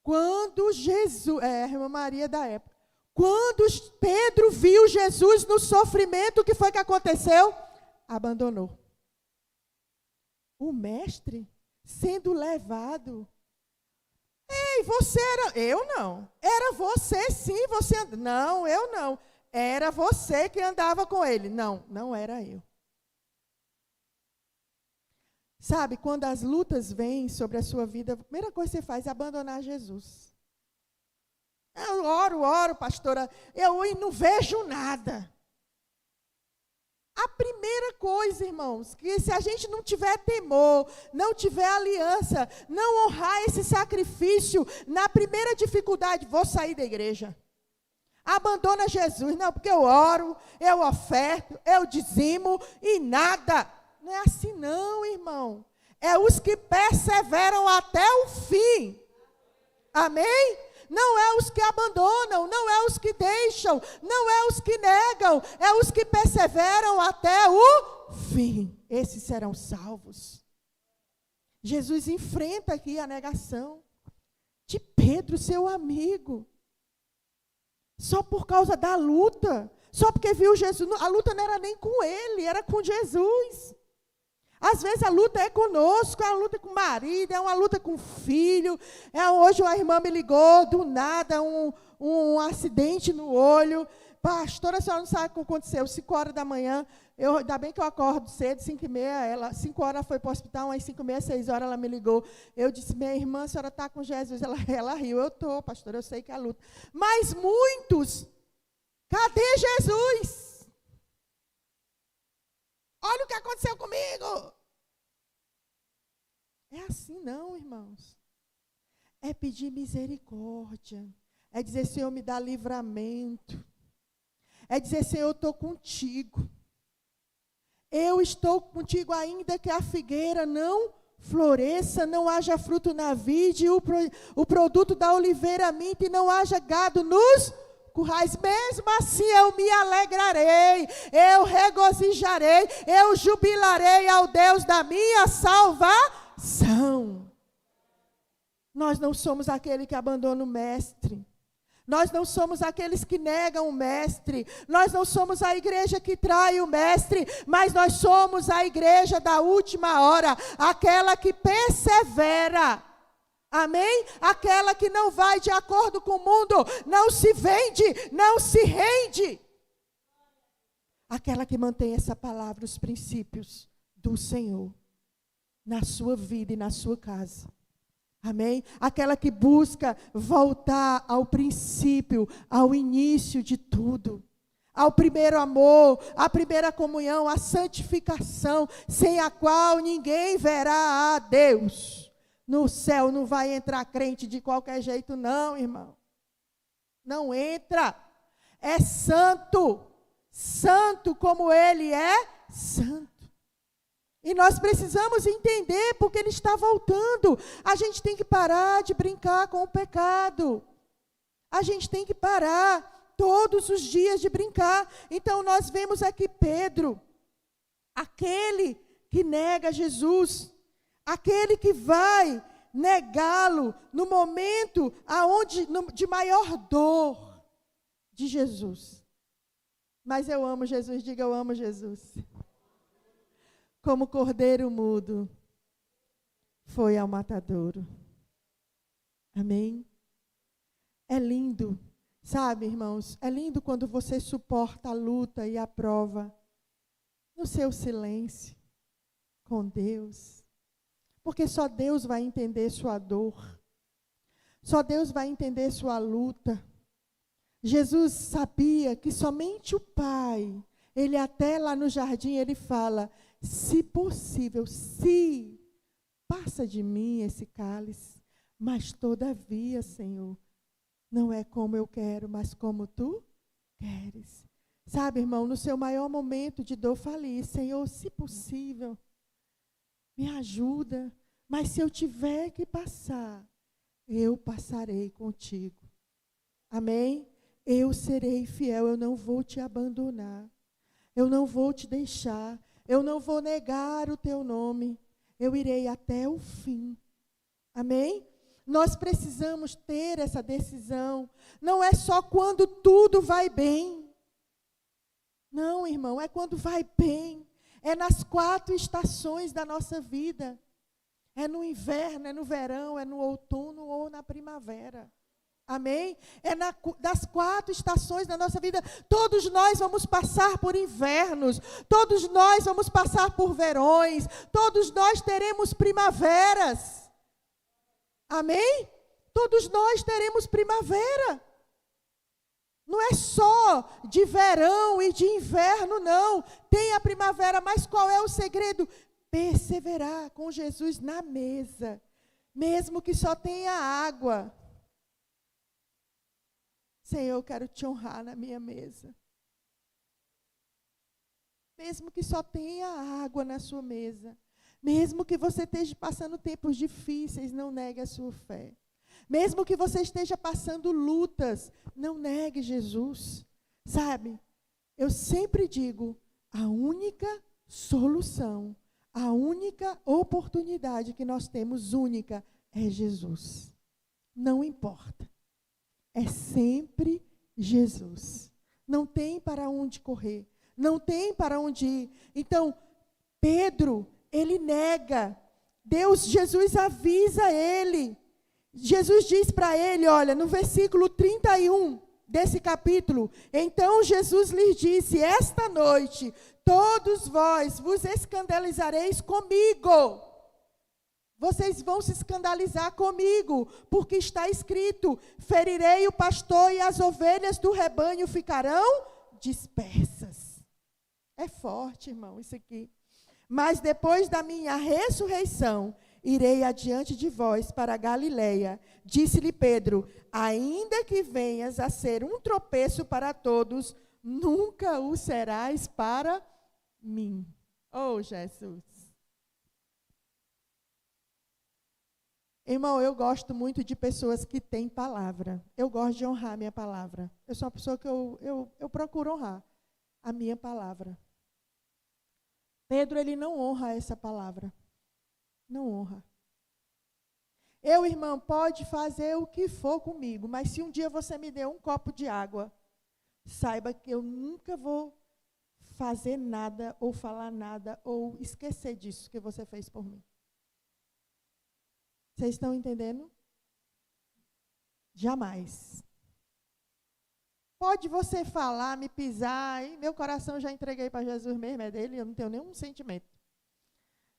Quando Jesus, a irmã Maria da época, quando Pedro viu Jesus no sofrimento, o que foi que aconteceu? Abandonou. O mestre sendo levado. Ei, você era... Eu não. Era você sim, você... Não, eu não. Era você que andava com ele. Não, não era eu. Sabe, quando as lutas vêm sobre a sua vida, a primeira coisa que você faz é abandonar Jesus. Eu oro, pastora, eu não vejo nada. A primeira coisa, irmãos, que se a gente não tiver temor, não tiver aliança, não honrar esse sacrifício, na primeira dificuldade, vou sair da igreja. Abandona Jesus, não, porque eu oro, eu oferto, eu dizimo e nada. Não é assim não, irmão. É os que perseveram até o fim. Amém? Não é os que abandonam, não é os que deixam, não é os que negam, é os que perseveram até o fim. Esses serão salvos. Jesus enfrenta aqui a negação de Pedro, seu amigo. Só por causa da luta, só porque viu Jesus. A luta não era nem com ele, era com Jesus. Às vezes a luta é conosco, é uma luta com o marido, é uma luta com o filho. Hoje uma irmã me ligou, do nada, um acidente no olho. Pastora, a senhora não sabe o que aconteceu. 5 horas da manhã, ainda bem que eu acordo cedo, 5h30, 5 horas ela foi para o hospital, umas 5h30, 6 horas ela me ligou. Eu disse, minha irmã, a senhora está com Jesus. Ela riu, eu estou, pastora, eu sei que é a luta. Mas muitos, cadê Jesus? Olha o que aconteceu comigo. É assim não, irmãos. É pedir misericórdia. É dizer, Senhor, me dá livramento. É dizer, Senhor, eu estou contigo. Eu estou contigo ainda que a figueira não floresça, não haja fruto na vide, o produto da oliveira minta, e não haja gado nos currais. Mesmo assim eu me alegrarei, eu regozijarei, eu jubilarei ao Deus da minha salvação. Nós não somos aquele que abandona o mestre. Nós não somos aqueles que negam o mestre. Nós não somos a igreja que trai o mestre, mas nós somos a igreja da última hora, aquela que persevera. Amém? Aquela que não vai de acordo com o mundo, não se vende, não se rende. Aquela que mantém essa palavra, os princípios do Senhor, na sua vida e na sua casa. Amém? Aquela que busca voltar ao princípio, ao início de tudo. Ao primeiro amor, à primeira comunhão, à santificação, sem a qual ninguém verá a Deus. No céu não vai entrar crente de qualquer jeito não, irmão. Não entra. É santo. Santo como Ele é santo. E nós precisamos entender porque Ele está voltando. A gente tem que parar de brincar com o pecado. A gente tem que parar todos os dias de brincar. Então nós vemos aqui Pedro, aquele que nega Jesus, aquele que vai negá-lo no momento de maior dor de Jesus. Mas eu amo Jesus, diga eu amo Jesus. Como cordeiro mudo, foi ao matadouro. Amém? É lindo, sabe, irmãos? É lindo quando você suporta a luta e a prova no seu silêncio com Deus. Porque só Deus vai entender sua dor. Só Deus vai entender sua luta. Jesus sabia que somente o Pai, Ele até lá no jardim, Ele fala, se possível, se passa de mim esse cálice, mas todavia, Senhor, não é como eu quero, mas como Tu queres. Sabe, irmão, no seu maior momento de dor, fale, Senhor, se possível, me ajuda, mas se eu tiver que passar, eu passarei contigo. Amém? Eu serei fiel, eu não vou te abandonar, eu não vou te deixar, eu não vou negar o teu nome, eu irei até o fim. Amém? Nós precisamos ter essa decisão, não é só quando tudo vai bem. Não, irmão, é quando vai bem. É nas 4 estações da nossa vida. É no inverno, é no verão, é no outono ou na primavera. Amém? É das 4 estações da nossa vida. Todos nós vamos passar por invernos. Todos nós vamos passar por verões. Todos nós teremos primaveras. Amém? Todos nós teremos primavera. Não é só de verão e de inverno, não. Tem a primavera, mas qual é o segredo? Perseverar com Jesus na mesa, mesmo que só tenha água. Senhor, eu quero te honrar na minha mesa. Mesmo que só tenha água na sua mesa. Mesmo que você esteja passando tempos difíceis, não negue a sua fé. Mesmo que você esteja passando lutas, não negue Jesus. Sabe, eu sempre digo, a única solução, a única oportunidade que nós temos, única, é Jesus. Não importa. É sempre Jesus. Não tem para onde correr. Não tem para onde ir. Então, Pedro, ele nega. Jesus avisa ele. Jesus diz para ele, olha, no versículo 31 desse capítulo, então Jesus lhes disse, esta noite, todos vós vos escandalizareis comigo. Vocês vão se escandalizar comigo, porque está escrito, ferirei o pastor e as ovelhas do rebanho ficarão dispersas. É forte, irmão, isso aqui. Mas depois da minha ressurreição, irei adiante de vós para a Galileia. Disse-lhe Pedro, ainda que venhas a ser um tropeço para todos, nunca o serás para mim. Oh, Jesus. Irmão, eu gosto muito de pessoas que têm palavra. Eu gosto de honrar a minha palavra. Eu sou uma pessoa que eu procuro honrar a minha palavra. Pedro, ele não honra essa palavra. Não honra. Eu, irmão, pode fazer o que for comigo, mas se um dia você me der um copo de água, saiba que eu nunca vou fazer nada, ou falar nada, ou esquecer disso que você fez por mim. Vocês estão entendendo? Jamais. Pode você falar, me pisar, e meu coração já entreguei para Jesus mesmo, é dele, eu não tenho nenhum sentimento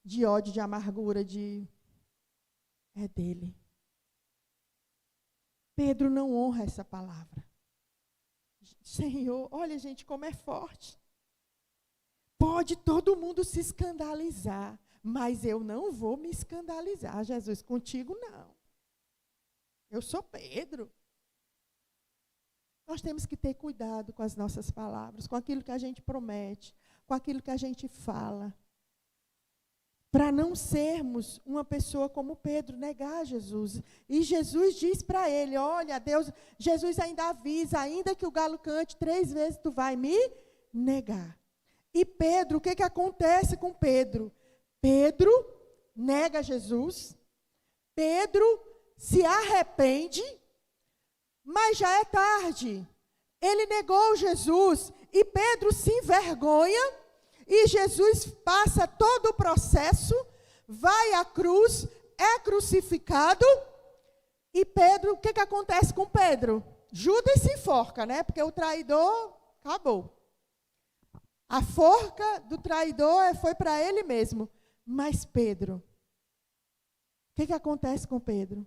de ódio, de amargura, é dele. Pedro não honra essa palavra. Senhor, olha, gente, como é forte. Pode todo mundo se escandalizar, mas eu não vou me escandalizar, Jesus, contigo não. Eu sou Pedro. Nós temos que ter cuidado com as nossas palavras, com aquilo que a gente promete, com aquilo que a gente fala, para não sermos uma pessoa como Pedro, negar Jesus. E Jesus diz para ele, olha, Deus, Jesus ainda avisa, ainda que o galo cante 3 vezes, tu vai me negar. E Pedro, o que acontece com Pedro? Pedro nega Jesus, Pedro se arrepende, mas já é tarde. Ele negou Jesus e Pedro se envergonha e Jesus passa todo o processo, vai à cruz, é crucificado e Pedro, o que acontece com Pedro? Judas se enforca, né? Porque o traidor acabou. A forca do traidor foi para ele mesmo. Mas Pedro, o que acontece com Pedro?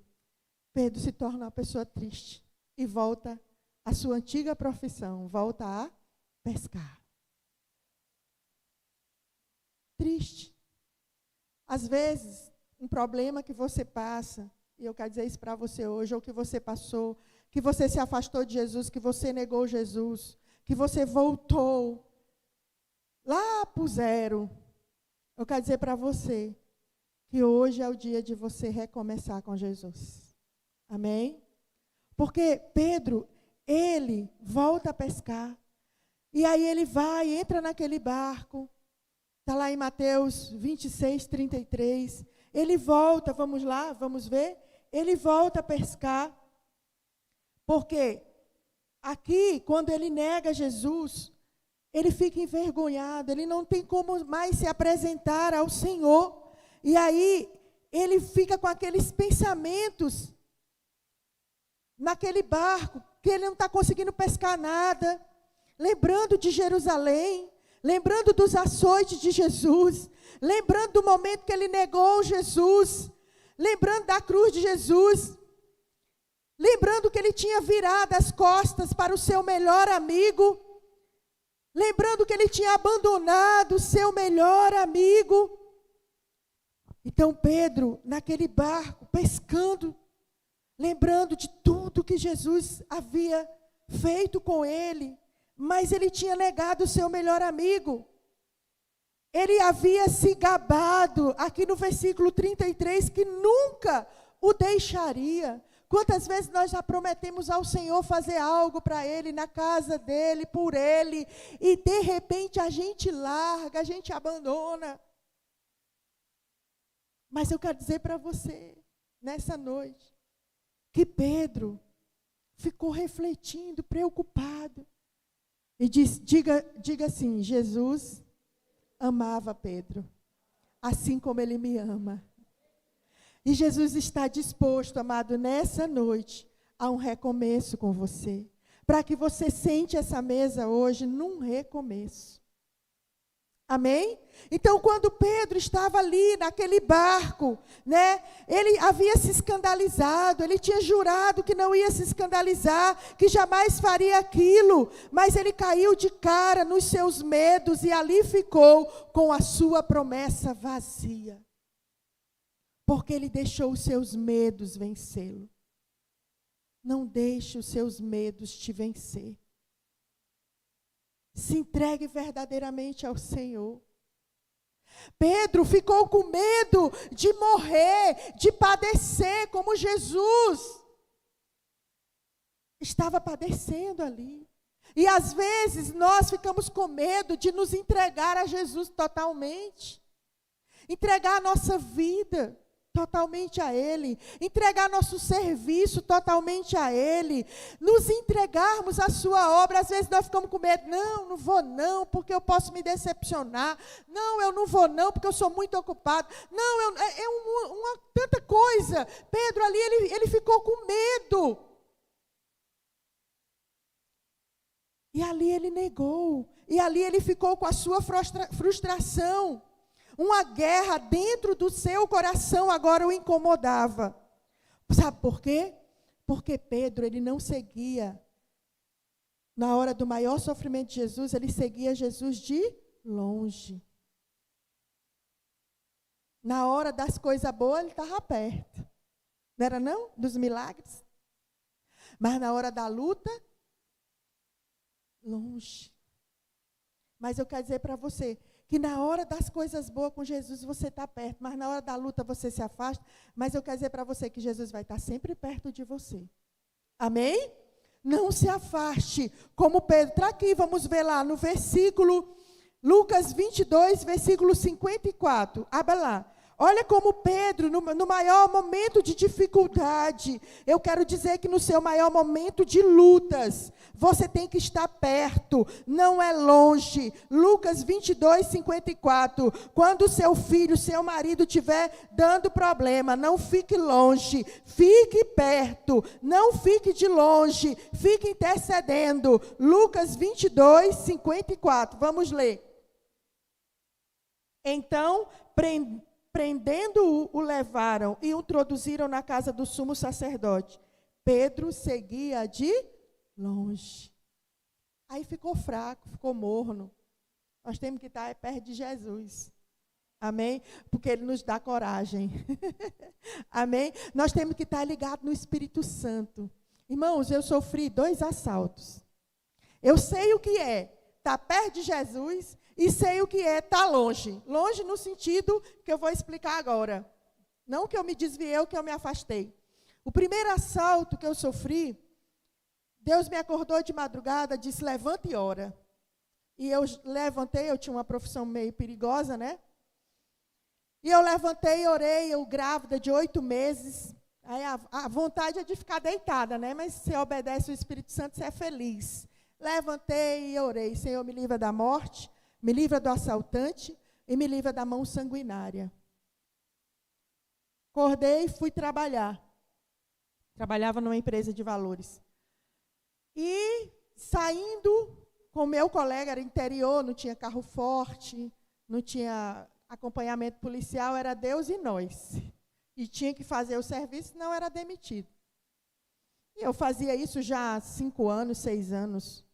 Pedro se torna uma pessoa triste e volta à sua antiga profissão, volta a pescar. Triste. Às vezes, um problema que você passa, e eu quero dizer isso para você hoje, ou que você passou, que você se afastou de Jesus, que você negou Jesus, que você voltou lá para o zero. Eu quero dizer para você que hoje é o dia de você recomeçar com Jesus. Amém? Porque Pedro, ele volta a pescar. E aí ele vai, entra naquele barco. Está lá em Mateus 26, 33. Ele volta, vamos lá, vamos ver. Ele volta a pescar. Porque aqui, quando ele nega Jesus, ele fica envergonhado, ele não tem como mais se apresentar ao Senhor. E aí, ele fica com aqueles pensamentos naquele barco, que ele não está conseguindo pescar nada, lembrando de Jerusalém, lembrando dos açoites de Jesus, lembrando do momento que ele negou Jesus, lembrando da cruz de Jesus, lembrando que ele tinha virado as costas para o seu melhor amigo, lembrando que ele tinha abandonado o seu melhor amigo. Então Pedro, naquele barco, pescando, lembrando de tudo que Jesus havia feito com ele, mas ele tinha negado o seu melhor amigo. Ele havia se gabado, aqui no versículo 33, que nunca o deixaria. Quantas vezes nós já prometemos ao Senhor fazer algo para Ele, na casa dEle, por Ele, e de repente a gente larga, a gente abandona. Mas eu quero dizer para você, nessa noite, que Pedro ficou refletindo, preocupado. E diga assim, Jesus amava Pedro, assim como Ele me ama. E Jesus está disposto, amado, nessa noite, a um recomeço com você. Para que você sente essa mesa hoje num recomeço. Amém? Então, quando Pedro estava ali naquele barco, né, ele havia se escandalizado, ele tinha jurado que não ia se escandalizar, que jamais faria aquilo, mas ele caiu de cara nos seus medos e ali ficou com a sua promessa vazia. Porque ele deixou os seus medos vencê-lo. Não deixe os seus medos te vencer. Se entregue verdadeiramente ao Senhor. Pedro ficou com medo de morrer, de padecer, como Jesus estava padecendo ali. E às vezes nós ficamos com medo de nos entregar a Jesus totalmente. Entregar a nossa vida totalmente a Ele. Entregar nosso serviço totalmente a Ele. Nos entregarmos à sua obra. Às vezes nós ficamos com medo. Não, não vou não, porque eu posso me decepcionar. Não, eu não vou não, porque eu sou muito ocupado. Não, tanta coisa. Pedro ali, ele ficou com medo. E ali ele negou. E ali ele ficou com a sua frustração. Uma guerra dentro do seu coração agora o incomodava. Sabe por quê? Porque Pedro, ele não seguia. Na hora do maior sofrimento de Jesus, ele seguia Jesus de longe. Na hora das coisas boas, ele estava perto. Não era não? Dos milagres. Mas na hora da luta, longe. Mas eu quero dizer para você que na hora das coisas boas com Jesus você está perto, mas na hora da luta você se afasta. Mas eu quero dizer para você que Jesus vai estar sempre perto de você. Amém? Não se afaste, como Pedro. Está aqui, vamos ver lá no versículo, Lucas 22, versículo 54. Abra lá. Olha como Pedro, no maior momento de dificuldade, eu quero dizer que no seu maior momento de lutas, você tem que estar perto, não é longe. Lucas 22, 54. Quando seu filho, seu marido estiver dando problema, não fique longe, fique perto, não fique de longe, fique intercedendo. Lucas 22, 54. Vamos ler. Então, prendendo-o, o levaram e o introduziram na casa do sumo sacerdote. Pedro seguia de longe. Aí ficou fraco, ficou morno. Nós temos que estar perto de Jesus. Amém? Porque Ele nos dá coragem. Amém? Nós temos que estar ligados no Espírito Santo. Irmãos, eu sofri 2 assaltos. Eu sei o que é estar perto de Jesus e sei o que é estar longe. Longe no sentido que eu vou explicar agora. Não que eu me desviei ou que eu me afastei. O primeiro assalto que eu sofri, Deus me acordou de madrugada, disse, levanta e ora. E eu levantei, eu tinha uma profissão meio perigosa, né? E eu levantei e orei, eu grávida de 8 meses. Aí a vontade é de ficar deitada, né? Mas se obedece o Espírito Santo, você é feliz. Levantei e orei, Senhor, me livra da morte, me livra do assaltante e me livra da mão sanguinária. Acordei e fui trabalhar. Trabalhava numa empresa de valores. E saindo com meu colega, era interior, não tinha carro forte, não tinha acompanhamento policial, era Deus e nós. E tinha que fazer o serviço, não era demitido. E eu fazia isso já há 5 anos, 6 anos.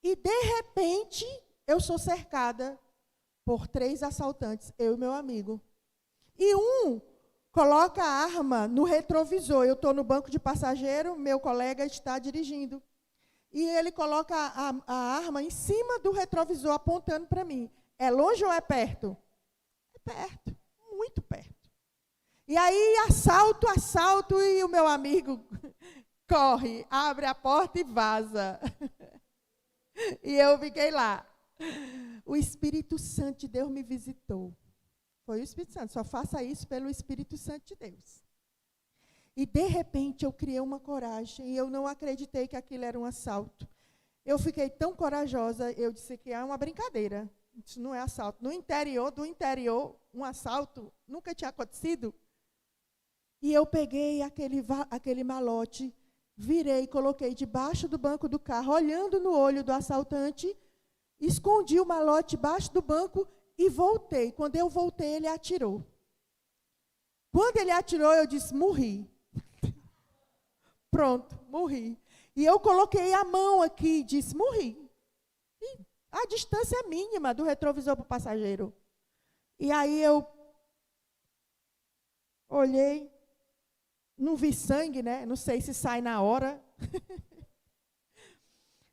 E, de repente, eu sou cercada por 3 assaltantes, eu e meu amigo. E um coloca a arma no retrovisor. Eu estou no banco de passageiro, meu colega está dirigindo. E ele coloca a arma em cima do retrovisor, apontando para mim. É longe ou é perto? É perto, muito perto. E aí, assalto, e o meu amigo corre, abre a porta e vaza. E eu fiquei lá. O Espírito Santo de Deus me visitou. Foi o Espírito Santo, só faça isso pelo Espírito Santo de Deus. E, de repente, eu criei uma coragem, e eu não acreditei que aquilo era um assalto. Eu fiquei tão corajosa, eu disse que é uma brincadeira. Isso não é assalto. No interior do interior, um assalto nunca tinha acontecido. E eu peguei aquele malote, virei, coloquei debaixo do banco do carro, olhando no olho do assaltante, escondi o malote debaixo do banco e voltei. Quando eu voltei, ele atirou. Quando ele atirou, eu disse, morri. Pronto, morri. E eu coloquei a mão aqui e disse, morri. E a distância é mínima do retrovisor para o passageiro. E aí eu olhei, não vi sangue, né? Não sei se sai na hora.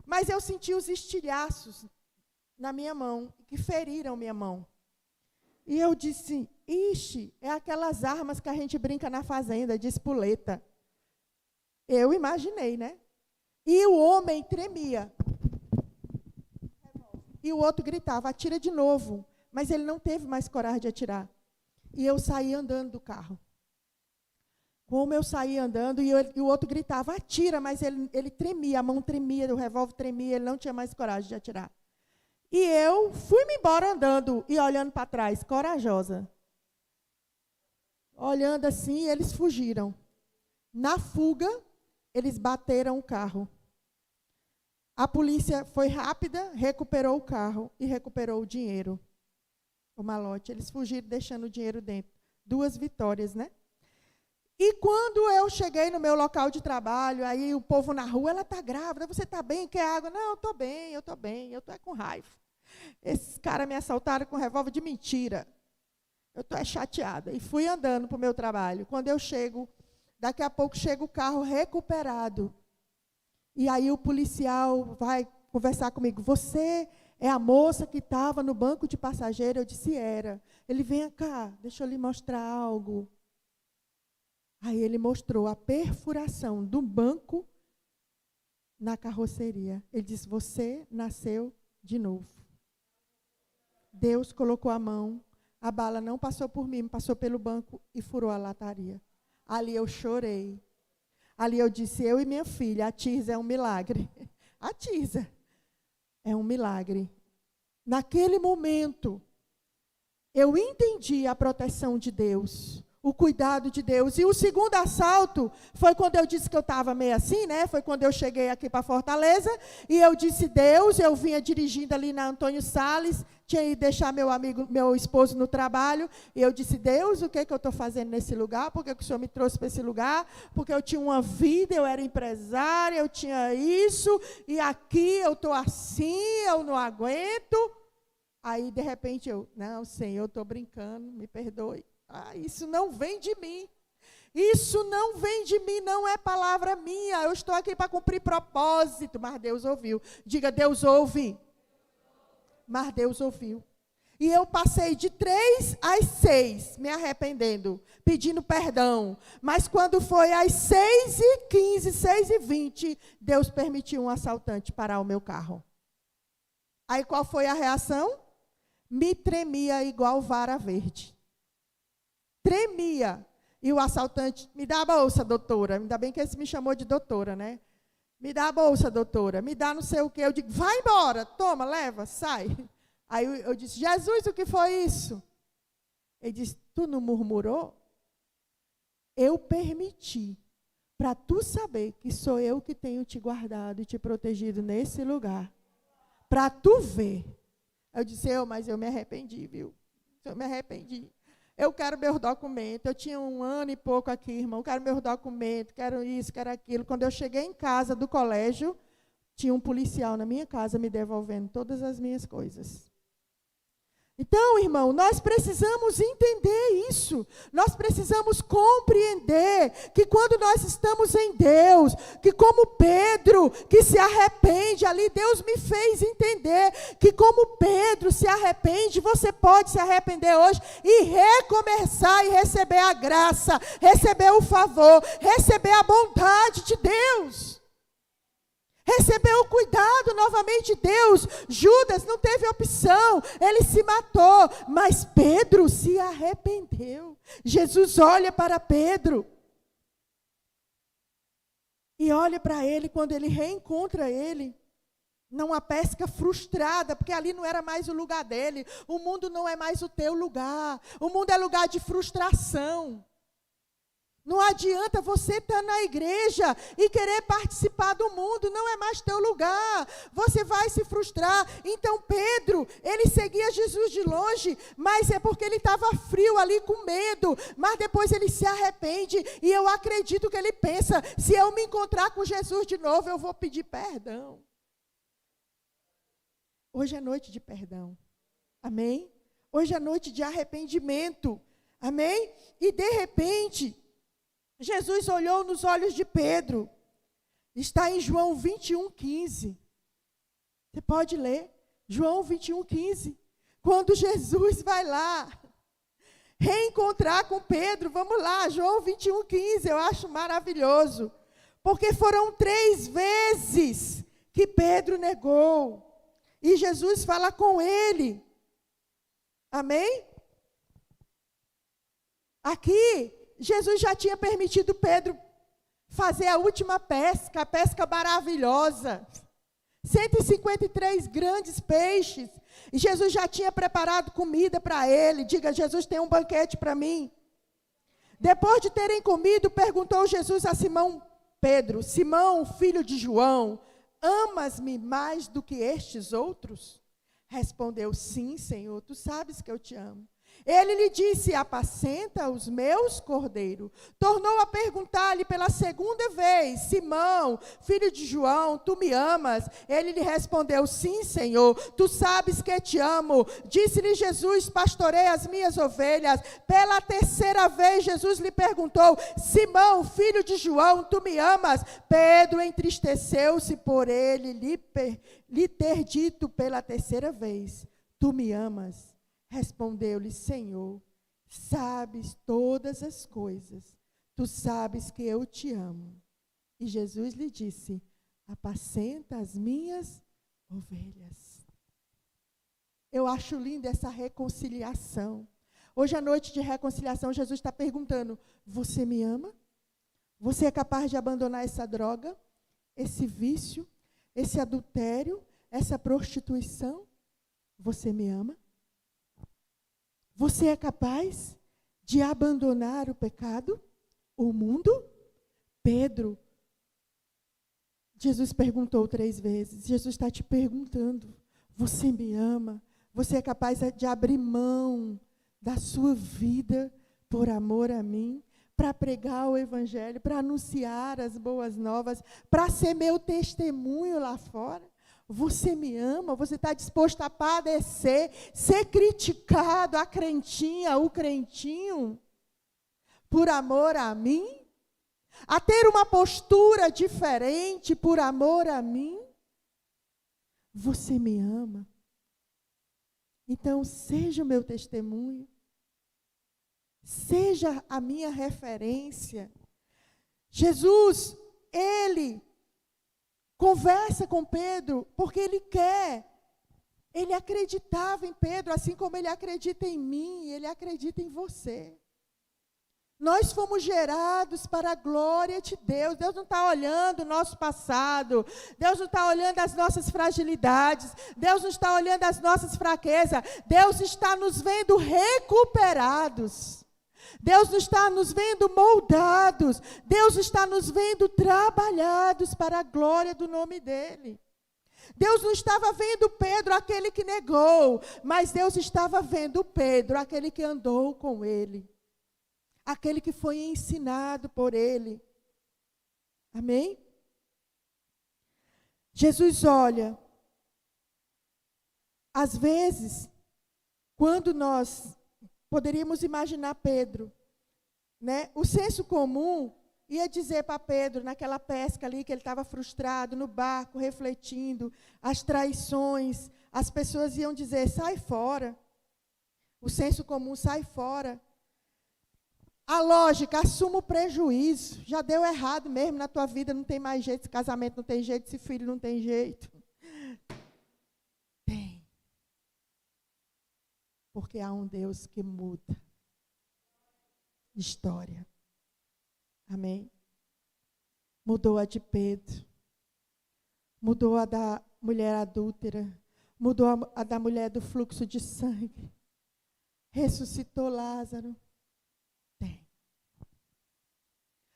Mas eu senti os estilhaços na minha mão, que feriram minha mão. E eu disse, ixi, é aquelas armas que a gente brinca na fazenda, de espoleta. Eu imaginei, né? E o homem tremia. E o outro gritava, atira de novo. Mas ele não teve mais coragem de atirar. E eu saí andando do carro. Como eu saí andando, e o outro gritava, atira, mas ele tremia, a mão tremia, o revólver tremia, ele não tinha mais coragem de atirar. E eu fui-me embora andando e olhando para trás, corajosa. Olhando assim, eles fugiram. Na fuga, eles bateram o carro. A polícia foi rápida, recuperou o carro e recuperou o dinheiro. O malote. Eles fugiram deixando o dinheiro dentro. 2 vitórias, né? E quando eu cheguei no meu local de trabalho, aí o povo na rua, ela está grávida, você está bem, quer água? Não, eu estou bem, eu estou com raiva. Esses caras me assaltaram com revólver de mentira. Eu estou chateada. E fui andando para o meu trabalho. Quando eu chego, daqui a pouco chega o carro recuperado. E aí o policial vai conversar comigo. Você é a moça que estava no banco de passageiro? Eu disse, era. Ele, vem cá, deixa eu lhe mostrar algo. Aí ele mostrou a perfuração do banco na carroceria. Ele disse, você nasceu de novo. Deus colocou a mão, a bala não passou por mim, passou pelo banco e furou a lataria. Ali eu chorei. Ali eu disse, eu e minha filha, a Tirza é um milagre. A Tirza é um milagre. Naquele momento, eu entendi a proteção de Deus, o cuidado de Deus. E o segundo assalto foi quando eu disse que eu estava meio assim, né? Foi quando eu cheguei aqui para Fortaleza. E eu disse, Deus, eu vinha dirigindo ali na Antônio Salles, tinha ido deixar meu esposo no trabalho. E eu disse, Deus, o que eu estou fazendo nesse lugar? Por que o Senhor me trouxe para esse lugar? Porque eu tinha uma vida, eu era empresária, eu tinha isso. E aqui eu estou assim, eu não aguento. Aí, de repente, não, Senhor, eu estou brincando, me perdoe. Isso não vem de mim. Isso não vem de mim, não é palavra minha. Eu estou aqui para cumprir propósito. Mas Deus ouviu. Diga, Deus ouve. Mas Deus ouviu. E eu passei de 3 às 6, me arrependendo, pedindo perdão. Mas quando foi às 6h15, 6h20, Deus permitiu um assaltante parar o meu carro. Aí qual foi a reação? Me tremia igual vara verde. Tremia. E o assaltante, me dá a bolsa, doutora. Ainda bem que esse me chamou de doutora, né? Me dá a bolsa, doutora. Me dá não sei o quê. Eu digo, vai embora. Toma, leva, sai. Aí eu disse, Jesus, o que foi isso? Ele disse, tu não murmurou? Eu permiti, para tu saber que sou eu que tenho te guardado e te protegido nesse lugar. Para tu ver. Eu disse, mas eu me arrependi, viu? Eu me arrependi. Eu quero meus documentos. Eu tinha 1 ano e pouco aqui, irmão. Eu quero meus documentos, quero isso, quero aquilo. Quando eu cheguei em casa do colégio, tinha um policial na minha casa me devolvendo todas as minhas coisas. Então, irmão, nós precisamos entender isso. Nós precisamos compreender que quando nós estamos em Deus, que como Pedro, que se arrepende, ali Deus me fez entender que como Pedro se arrepende, você pode se arrepender hoje e recomeçar e receber a graça, receber o favor, receber a bondade de Deus. Recebeu o cuidado novamente de Deus. Judas não teve opção, ele se matou, mas Pedro se arrependeu. Jesus olha para Pedro e olha para ele quando ele reencontra ele. Numa pesca frustrada, porque ali não era mais o lugar dele. O mundo não é mais o teu lugar. O mundo é lugar de frustração. Não adianta você estar na igreja e querer participar do mundo, não é mais teu lugar, você vai se frustrar. Então Pedro, ele seguia Jesus de longe, mas é porque ele estava frio ali com medo, mas depois ele se arrepende e eu acredito que ele pensa, se eu me encontrar com Jesus de novo, eu vou pedir perdão. Hoje é noite de perdão, amém? Hoje é noite de arrependimento, amém? E de repente, Jesus olhou nos olhos de Pedro. Está em João 21:15. Você pode ler. João 21:15. Quando Jesus vai lá reencontrar com Pedro. Vamos lá, João 21:15, eu acho maravilhoso. Porque foram 3 vezes que Pedro negou. E Jesus fala com ele. Amém? Aqui, Jesus já tinha permitido Pedro fazer a última pesca, a pesca maravilhosa. 153 grandes peixes. E Jesus já tinha preparado comida para ele. Diga, Jesus tem um banquete para mim. Depois de terem comido, perguntou Jesus a Simão Pedro: Simão, filho de João, amas-me mais do que estes outros? Respondeu: sim, Senhor, tu sabes que eu te amo. Ele lhe disse: apacenta os meus cordeiros. Tornou a perguntar-lhe pela segunda vez: Simão, filho de João, tu me amas? Ele lhe respondeu: sim, Senhor, tu sabes que te amo. Disse-lhe Jesus: pastorei as minhas ovelhas. Pela terceira vez Jesus lhe perguntou: Simão, filho de João, tu me amas? Pedro entristeceu-se por ele lhe ter dito pela terceira vez: tu me amas? Respondeu-lhe: Senhor, sabes todas as coisas, tu sabes que eu te amo. E Jesus lhe disse: apacenta as minhas ovelhas. Eu acho linda essa reconciliação. Hoje à noite de reconciliação, Jesus está perguntando: você me ama? Você é capaz de abandonar essa droga, esse vício, esse adultério, essa prostituição? Você me ama? Você é capaz de abandonar o pecado, o mundo? Pedro, Jesus perguntou 3 vezes. Jesus está te perguntando: você me ama? Você é capaz de abrir mão da sua vida por amor a mim? Para pregar o evangelho, para anunciar as boas novas, para ser meu testemunho lá fora? Você me ama? Você está disposto a padecer, ser criticado, a crentinha, o crentinho, por amor a mim? A ter uma postura diferente por amor a mim? Você me ama? Então, seja o meu testemunho, seja a minha referência. Jesus, ele conversa com Pedro porque ele quer. Ele acreditava em Pedro, assim como ele acredita em mim, ele acredita em você. Nós fomos gerados para a glória de Deus. Deus não está olhando o nosso passado. Deus não está olhando as nossas fragilidades. Deus não está olhando as nossas fraquezas. Deus está nos vendo recuperados. Deus não está nos vendo moldados. Deus está nos vendo trabalhados para a glória do nome dEle. Deus não estava vendo Pedro, aquele que negou, mas Deus estava vendo Pedro, aquele que andou com ele. Aquele que foi ensinado por ele. Amém? Jesus olha. Às vezes, quando nós poderíamos imaginar Pedro, né? O senso comum ia dizer para Pedro, naquela pesca ali, que ele estava frustrado, no barco, refletindo, as traições, as pessoas iam dizer: sai fora. O senso comum: sai fora. A lógica: assuma o prejuízo. Já deu errado mesmo na tua vida, não tem mais jeito, esse casamento não tem jeito, esse filho não tem jeito. Tem. Porque há um Deus que muda história. Amém? Mudou a de Pedro. Mudou a da mulher adúltera. Mudou a da mulher do fluxo de sangue. Ressuscitou Lázaro. Tem.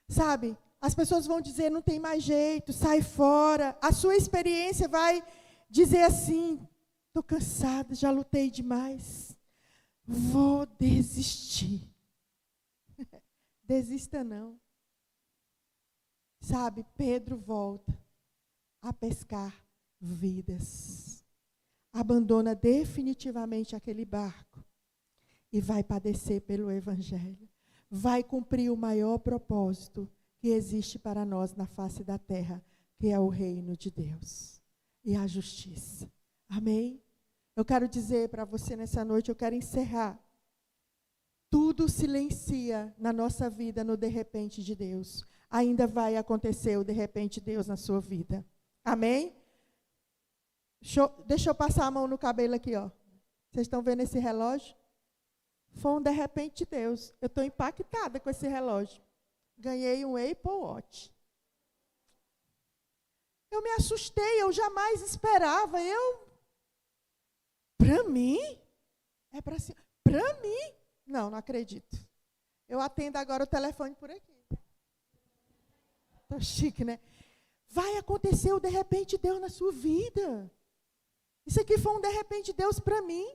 Sabe, as pessoas vão dizer: não tem mais jeito, sai fora. A sua experiência vai dizer assim: estou cansada, já lutei demais. Vou desistir. Desista não. Sabe, Pedro volta a pescar vidas. Abandona definitivamente aquele barco e vai padecer pelo evangelho. Vai cumprir o maior propósito que existe para nós na face da terra, que é o reino de Deus e a justiça. Amém? Eu quero dizer para você nessa noite, eu quero encerrar. tudo silencia na nossa vida no de repente de Deus. Ainda vai acontecer o de repente de Deus na sua vida. Amém? Deixa eu passar a mão no cabelo aqui, ó. Vocês estão vendo esse relógio? Foi um de repente de Deus. Eu estou impactada com esse relógio. Ganhei um Apple Watch. Eu me assustei, eu jamais esperava. Para mim? É para si. Para mim? Não, não acredito. Eu atendo agora o telefone por aqui. Tô chique, né? Vai acontecer o de repente Deus na sua vida. Isso aqui foi um de repente Deus para mim.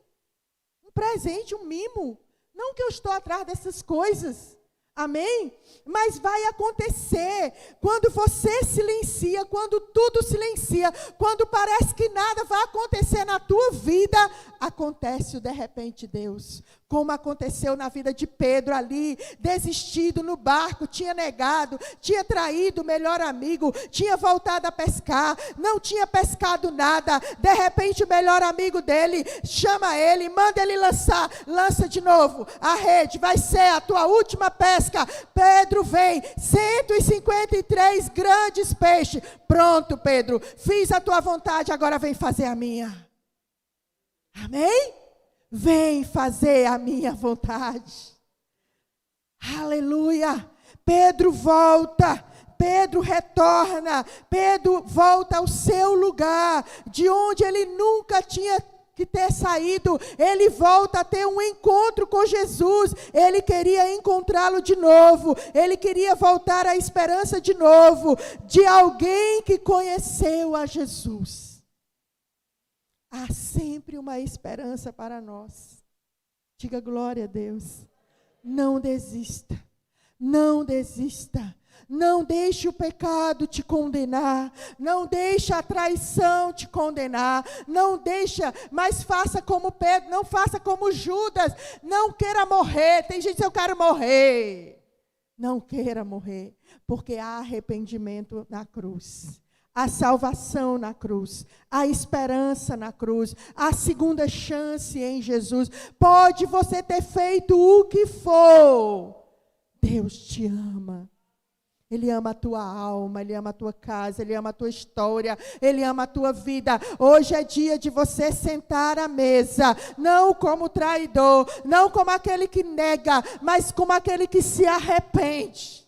Um presente, um mimo. Não que eu estou atrás dessas coisas. Amém? Mas vai acontecer quando você silencia, quando tudo silencia, quando parece que nada vai acontecer na tua vida, acontece o de repente Deus. Como aconteceu na vida de Pedro ali, desistido no barco, tinha negado, tinha traído o melhor amigo, tinha voltado a pescar, não tinha pescado nada. De repente o melhor amigo dele chama ele, manda ele lança de novo a rede, vai ser a tua última pesca. Pedro vem, 153 grandes peixes. Pronto, Pedro, fiz a tua vontade, agora vem fazer a minha. Amém? Vem fazer a minha vontade. Aleluia. Pedro volta. Pedro retorna. Pedro volta ao seu lugar, de onde ele nunca tinha que ter saído. Ele volta a ter um encontro com Jesus. Ele queria encontrá-lo de novo. Ele queria voltar à esperança de novo, de alguém que conheceu a Jesus. Há sempre uma esperança para nós. Diga glória a Deus. Não desista. Não desista. Não deixe o pecado te condenar. Não deixe a traição te condenar. Não deixa, mas faça como Pedro. Não faça como Judas. Não queira morrer. Tem gente que diz, eu quero morrer. Não queira morrer. Porque há arrependimento na cruz. A salvação na cruz, a esperança na cruz, a segunda chance em Jesus. Pode você ter feito o que for, Deus te ama. Ele ama a tua alma, Ele ama a tua casa, Ele ama a tua história, Ele ama a tua vida. Hoje é dia de você sentar à mesa, não como traidor, não como aquele que nega, mas como aquele que se arrepende.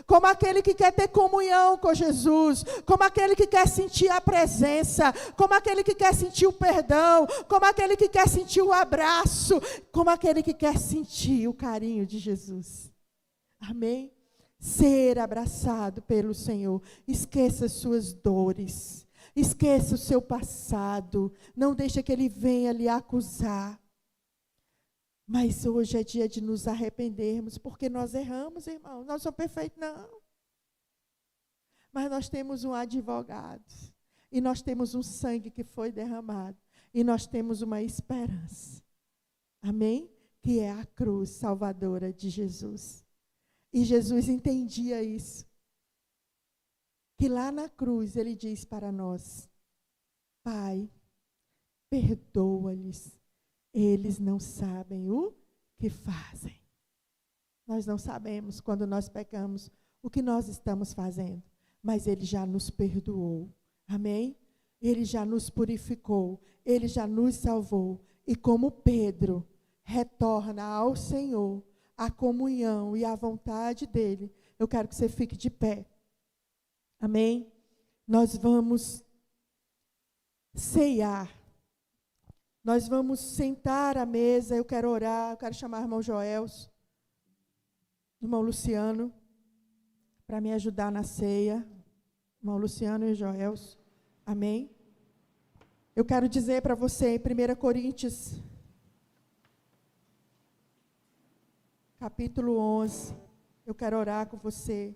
Como aquele que quer ter comunhão com Jesus, como aquele que quer sentir a presença, como aquele que quer sentir o perdão, como aquele que quer sentir o abraço, como aquele que quer sentir o carinho de Jesus. Amém? Ser abraçado pelo Senhor. Esqueça as suas dores, esqueça o seu passado, não deixe que Ele venha lhe acusar. Mas hoje é dia de nos arrependermos, porque nós erramos, irmão. Nós não somos perfeitos, não. Mas nós temos um advogado. E nós temos um sangue que foi derramado. E nós temos uma esperança. Amém? Que é a cruz salvadora de Jesus. E Jesus entendia isso. Que lá na cruz Ele diz para nós: Pai, perdoa-lhes. Eles não sabem o que fazem. Nós não sabemos, quando nós pecamos, o que nós estamos fazendo. Mas Ele já nos perdoou. Amém? Ele já nos purificou. Ele já nos salvou. E como Pedro retorna ao Senhor, a comunhão e a vontade dEle, eu quero que você fique de pé. Amém? Nós vamos ceiar. Nós vamos sentar à mesa, eu quero orar, eu quero chamar o irmão Joelso, o irmão Luciano, para me ajudar na ceia. Irmão Luciano e Joelso, amém? Eu quero dizer para você, em 1 Coríntios, capítulo 11, eu quero orar com você.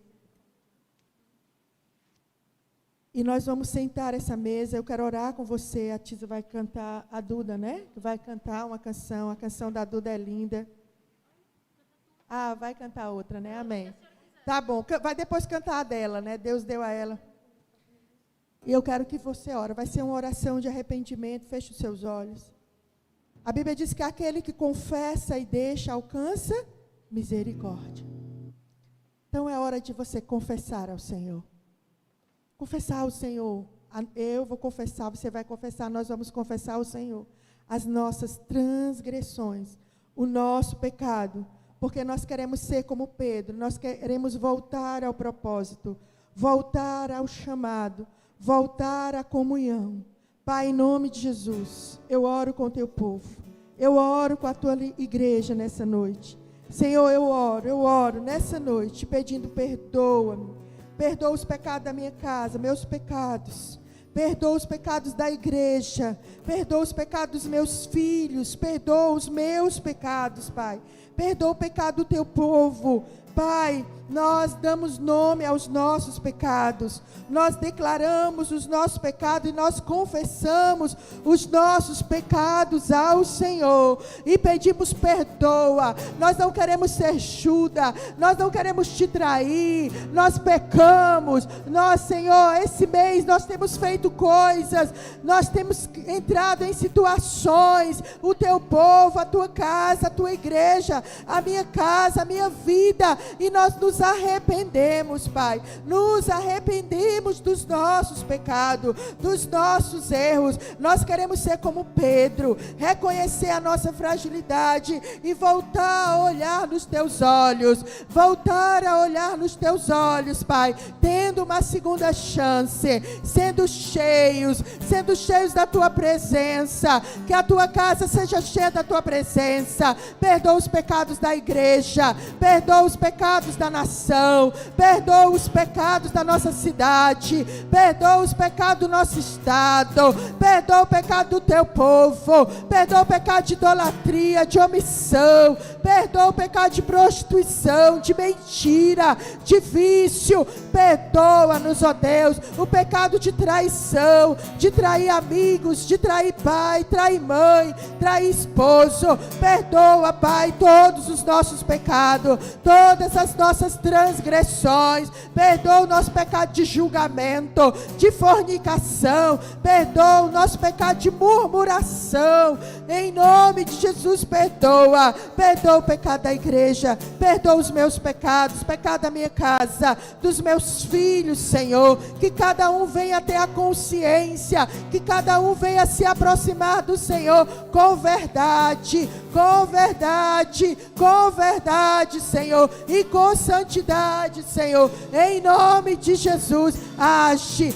E nós vamos sentar essa mesa, eu quero orar com você. A Tisa vai cantar, a Duda, né? Vai cantar uma canção, a canção da Duda é linda. Ah, vai cantar outra, né? Amém. Tá bom, vai depois cantar a dela, né? Deus deu a ela. E eu quero que você ore, vai ser uma oração de arrependimento, feche os seus olhos. A Bíblia diz que aquele que confessa e deixa alcança misericórdia. Então é hora de você confessar ao Senhor. Confessar ao Senhor. Eu vou confessar, você vai confessar, nós vamos confessar ao Senhor as nossas transgressões, o nosso pecado, porque nós queremos ser como Pedro, nós queremos voltar ao propósito, voltar ao chamado, voltar à comunhão. Pai, em nome de Jesus, eu oro com o teu povo, eu oro com a tua igreja nessa noite. Senhor, eu oro nessa noite pedindo perdoa-me, perdoa os pecados da minha casa, meus pecados. Perdoa os pecados da igreja, perdoa os pecados dos meus filhos, perdoa os meus pecados, Pai. Perdoa o pecado do teu povo. Pai, nós damos nome aos nossos pecados, nós declaramos os nossos pecados e nós confessamos os nossos pecados ao Senhor e pedimos perdoa. Nós não queremos ser Judas, nós não queremos te trair, nós pecamos, nós, Senhor, esse mês nós temos feito coisas, nós temos entrado em situações, o teu povo, a tua casa, a tua igreja, a minha casa, a minha vida, e nós nos arrependemos, Pai, nos arrependemos dos nossos pecados, dos nossos erros. Nós queremos ser como Pedro, reconhecer a nossa fragilidade e voltar a olhar nos teus olhos, voltar a olhar nos teus olhos, Pai, tendo uma segunda chance, sendo cheios da tua presença, que a tua casa seja cheia da tua presença. Perdoa os pecados da igreja, perdoa os pecados da nação, perdoa os pecados da nossa cidade, perdoa os pecados do nosso estado, perdoa o pecado do teu povo, perdoa o pecado de idolatria, de omissão, perdoa o pecado de prostituição, de mentira, de vício. Perdoa-nos, ó Deus, o pecado de traição, de trair amigos, de trair pai, trair mãe, trair esposo. Perdoa, Pai, todos os nossos pecados, todas as nossas transgressões. Perdoa o nosso pecado de julgamento, de fornicação. Perdoa o nosso pecado de murmuração. Em nome de Jesus, perdoa. Perdoa o pecado da igreja, perdoa os meus pecados, pecado da minha casa, dos meus filhos, Senhor. Que cada um venha ter a consciência, que cada um venha se aproximar do Senhor com verdade, com verdade, com verdade, Senhor, e com santidade, Senhor. Em nome de Jesus, age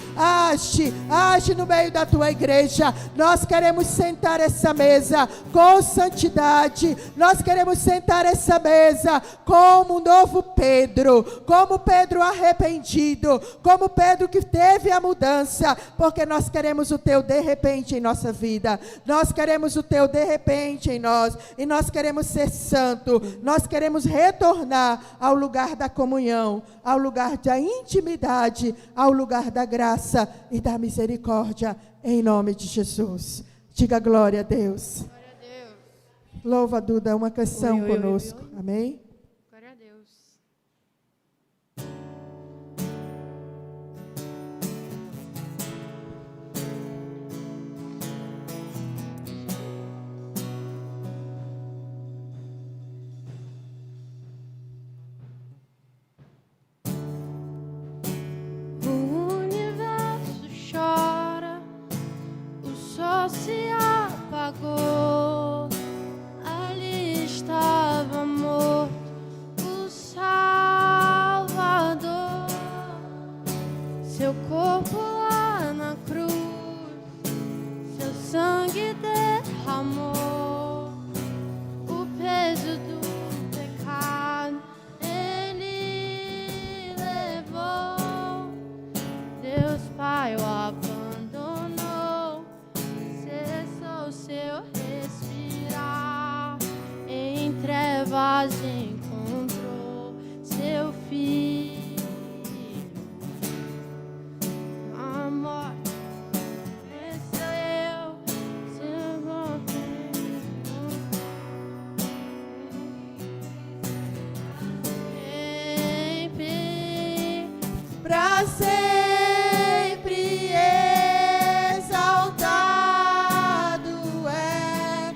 no meio da tua igreja. Nós queremos sentar essa mesa com santidade, nós queremos sentar essa mesa como um novo Pedro, como Pedro arrependido, como Pedro que teve a mudança, porque nós queremos o teu de repente em nossa vida, nós queremos o teu de repente em nós, e nós queremos ser santo, nós queremos retornar ao lugar da comunhão, ao lugar da intimidade, ao lugar da graça e da misericórdia, em nome de Jesus. Diga glória a Deus. Glória a Deus. Louva, Duda, uma canção Oi, conosco. oi. Amém? Glória a Deus. O universo chora, o sol se apagou. Ali estava morto o Salvador, seu corpo lá na cruz, seu sangue derramou, o peso do pecado ele levou. Deus Pai o abandonou, cessou seu respirar, em trevas encontrou seu filho. A morte venceu, seu sempre, Para sempre exaltado é,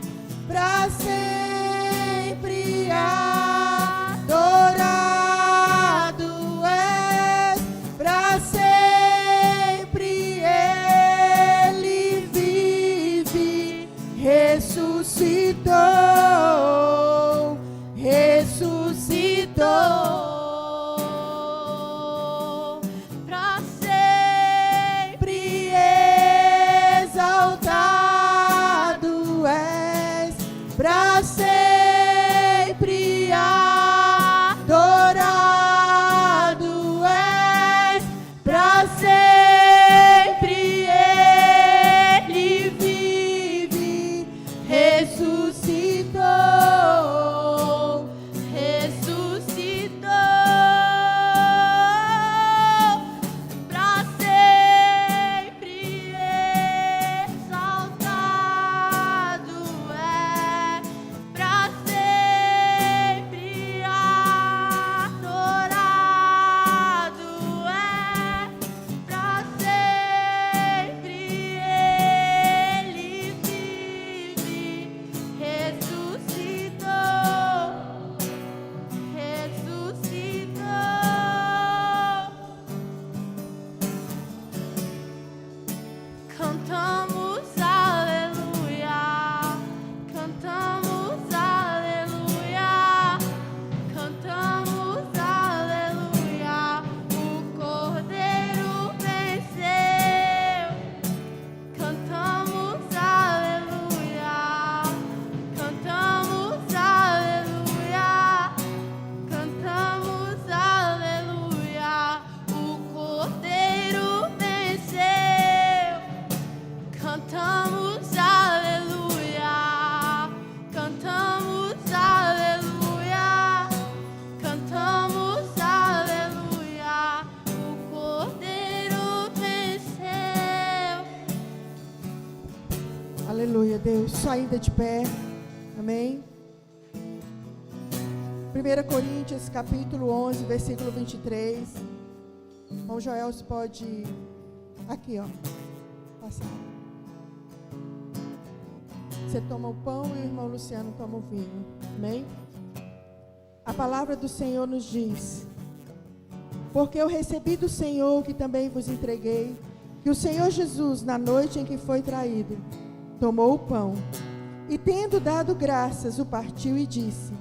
Cantamos aleluia, cantamos aleluia, cantamos aleluia, o Cordeiro venceu. Aleluia, Deus, só ainda de pé, amém? 1 Coríntios capítulo 11, versículo 23. Irmão Joel, você pode, aqui ó, passar. Você toma o pão e o irmão Luciano toma o vinho, amém? A palavra do Senhor nos diz: porque eu recebi do Senhor o que também vos entreguei, que o Senhor Jesus, na noite em que foi traído, tomou o pão, e tendo dado graças, o partiu e disse: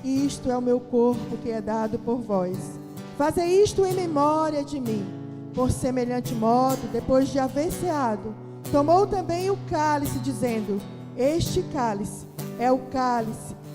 isto é o meu corpo que é dado por vós. Fazei isto em memória de mim. Por semelhante modo, depois de haver ceado, tomou também o cálice, dizendo: este cálice,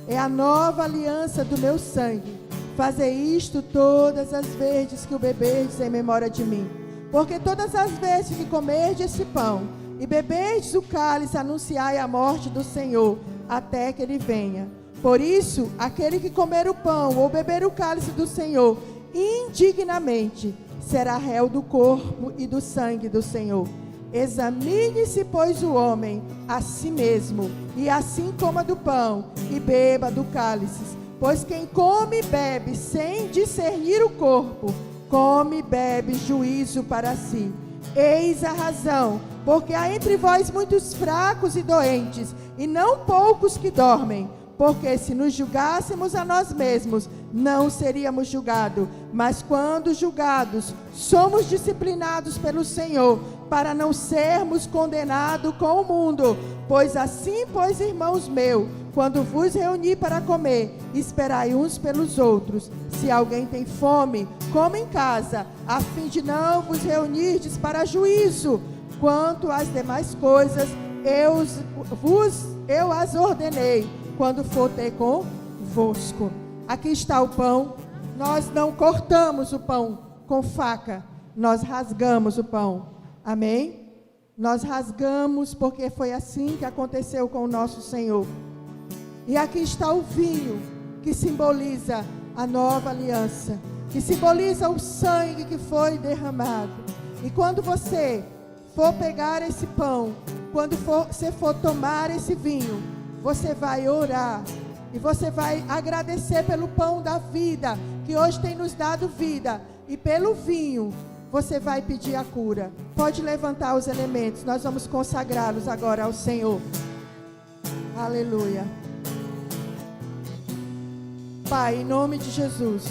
é a nova aliança do meu sangue. Fazei isto todas as vezes que o beberdes em memória de mim. Porque todas as vezes que comerdes esse pão e beberdes o cálice, anunciai a morte do Senhor, até que ele venha. Por isso, aquele que comer o pão ou beber o cálice do Senhor indignamente, será réu do corpo e do sangue do Senhor. Examine-se, pois, o homem a si mesmo, e assim coma do pão e beba do cálice. Pois quem come e bebe sem discernir o corpo, come e bebe juízo para si. Eis a razão, porque há entre vós muitos fracos e doentes, e não poucos que dormem. Porque se nos julgássemos a nós mesmos, não seríamos julgados. Mas quando julgados, somos disciplinados pelo Senhor, para não sermos condenados com o mundo. Pois assim, irmãos meus, quando vos reunir para comer, esperai uns pelos outros. Se alguém tem fome, coma em casa, a fim de não vos reunirdes para juízo. Quanto às demais coisas, eu as ordenei, quando for ter convosco. Aqui está o pão. Nós não cortamos o pão com faca, nós rasgamos o pão. Amém? Nós rasgamos, porque foi assim que aconteceu com o nosso Senhor. E aqui está o vinho, que simboliza a nova aliança, que simboliza o sangue que foi derramado. E quando você for pegar esse pão, quando você for tomar esse vinho, você vai orar e você vai agradecer pelo pão da vida, que hoje tem nos dado vida, e pelo vinho você vai pedir a cura. Pode levantar os elementos, nós vamos consagrá-los agora ao Senhor. Aleluia. Pai, em nome de Jesus,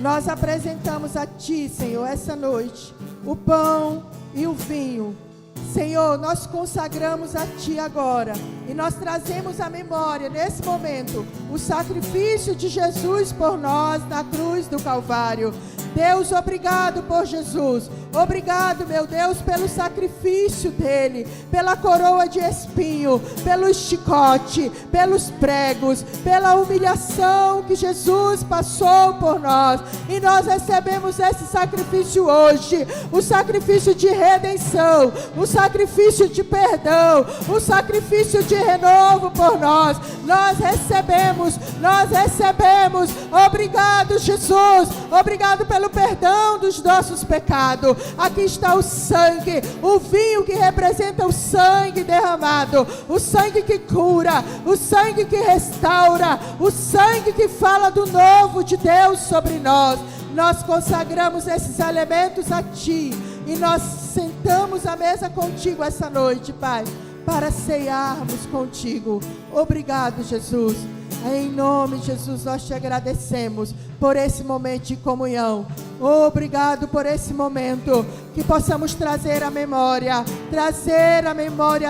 nós apresentamos a Ti, Senhor, essa noite, o pão e o vinho. Senhor, nós consagramos a Ti agora, e nós trazemos à memória, nesse momento, o sacrifício de Jesus por nós na cruz do Calvário. Deus, obrigado por Jesus. Obrigado, meu Deus, pelo sacrifício dele, pela coroa de espinho, pelo chicote, pelos pregos, pela humilhação que Jesus passou por nós. E nós recebemos esse sacrifício hoje, o sacrifício de redenção, o sacrifício de perdão, o sacrifício de renovo por nós. Nós recebemos. Obrigado, Jesus. Obrigado pelo perdão dos nossos pecados. Aqui está o sangue, o vinho que representa o sangue derramado, o sangue que cura, o sangue que restaura, o sangue que fala do novo de Deus sobre nós. Nós consagramos esses elementos a Ti, e nós sentamos à mesa contigo essa noite, Pai, para cearmos contigo. Obrigado, Jesus. Em nome de Jesus, nós te agradecemos por esse momento de comunhão. Obrigado por esse momento, que possamos trazer a memória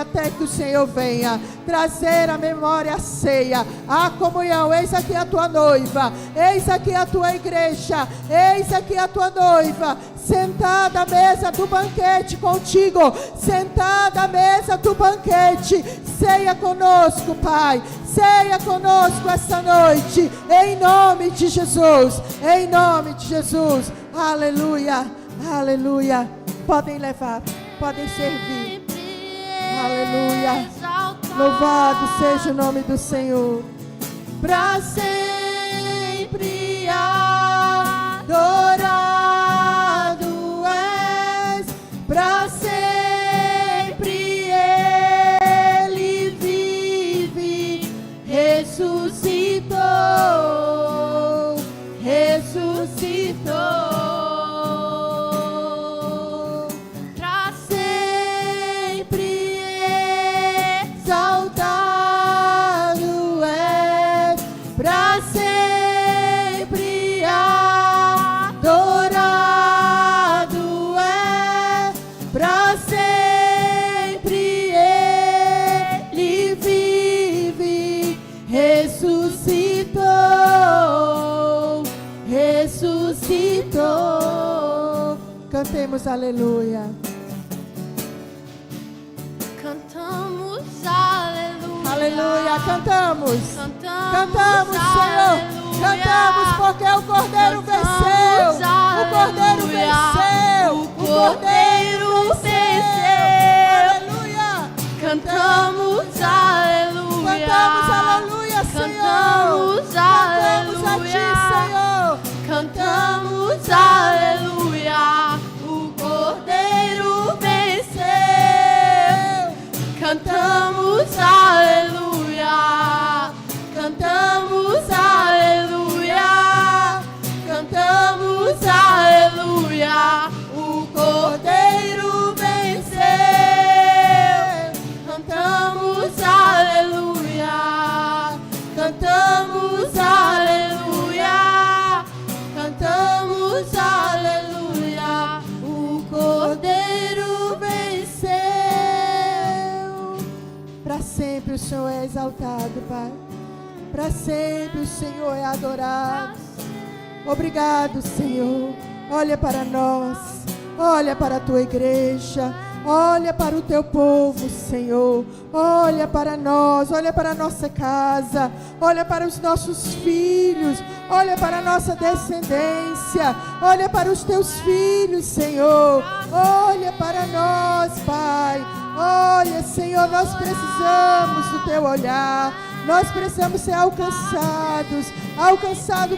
até que o Senhor venha, trazer a memória, a ceia, a comunhão. Eis aqui a tua noiva, eis aqui a tua igreja, eis aqui a tua noiva, sentada à mesa do banquete contigo, sentada à mesa do banquete. Ceia conosco, Pai, ceia conosco essa noite, em nome de Jesus, em nome de Jesus. Aleluia, aleluia. Podem levar, podem servir. Aleluia. Aleluia. Louvado seja o nome do Senhor. Para sempre adorado és, para sempre Ele vive, ressuscitou, ressuscitou. Para sempre exaltado és, para sempre adorado é, para sempre Ele vive, ressuscitou, ressuscitou. Cantemos aleluia. Cantamos aleluia. Aleluia, cantamos. Cantamos, Senhor. aleluia. Cantamos porque o Cordeiro venceu. O Cordeiro venceu. O Cordeiro venceu. Aleluia. Cantamos aleluia. Cantamos aleluia, Senhor. Cantamos Cantamos a aleluia. Ti, Senhor. Cantamos aleluia. O Cordeiro venceu. Cantamos aleluia. Cantamos aleluia. Cantamos aleluia. O Cordeiro venceu. Cantamos aleluia. Cantamos aleluia. Cantamos aleluia. O Cordeiro venceu. Para sempre o Senhor é exaltado, Pai. Para sempre o Senhor é adorado. Obrigado, Senhor. Olha para nós. Olha para a Tua igreja. Olha para o Teu povo, Senhor. Olha para nós. Olha para a nossa casa. Olha para os nossos filhos. Olha para a nossa descendência. Olha para os Teus filhos, Senhor. Olha para nós, Pai. Olha, Senhor, nós precisamos do Teu olhar. Nós precisamos ser alcançados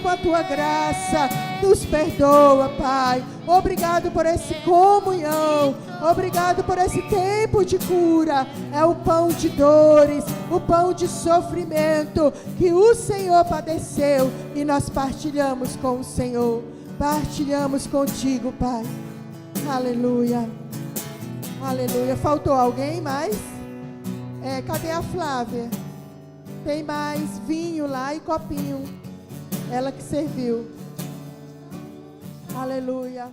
com a Tua graça. Nos perdoa, Pai. Obrigado por essa comunhão. Obrigado por esse tempo de cura. É o pão de dores, o pão de sofrimento que o Senhor padeceu e nós partilhamos com o Senhor. Partilhamos contigo, Pai. Aleluia. Aleluia. Faltou alguém mais? Cadê a Flávia? Tem mais vinho lá e copinho. Ela que serviu. Aleluia.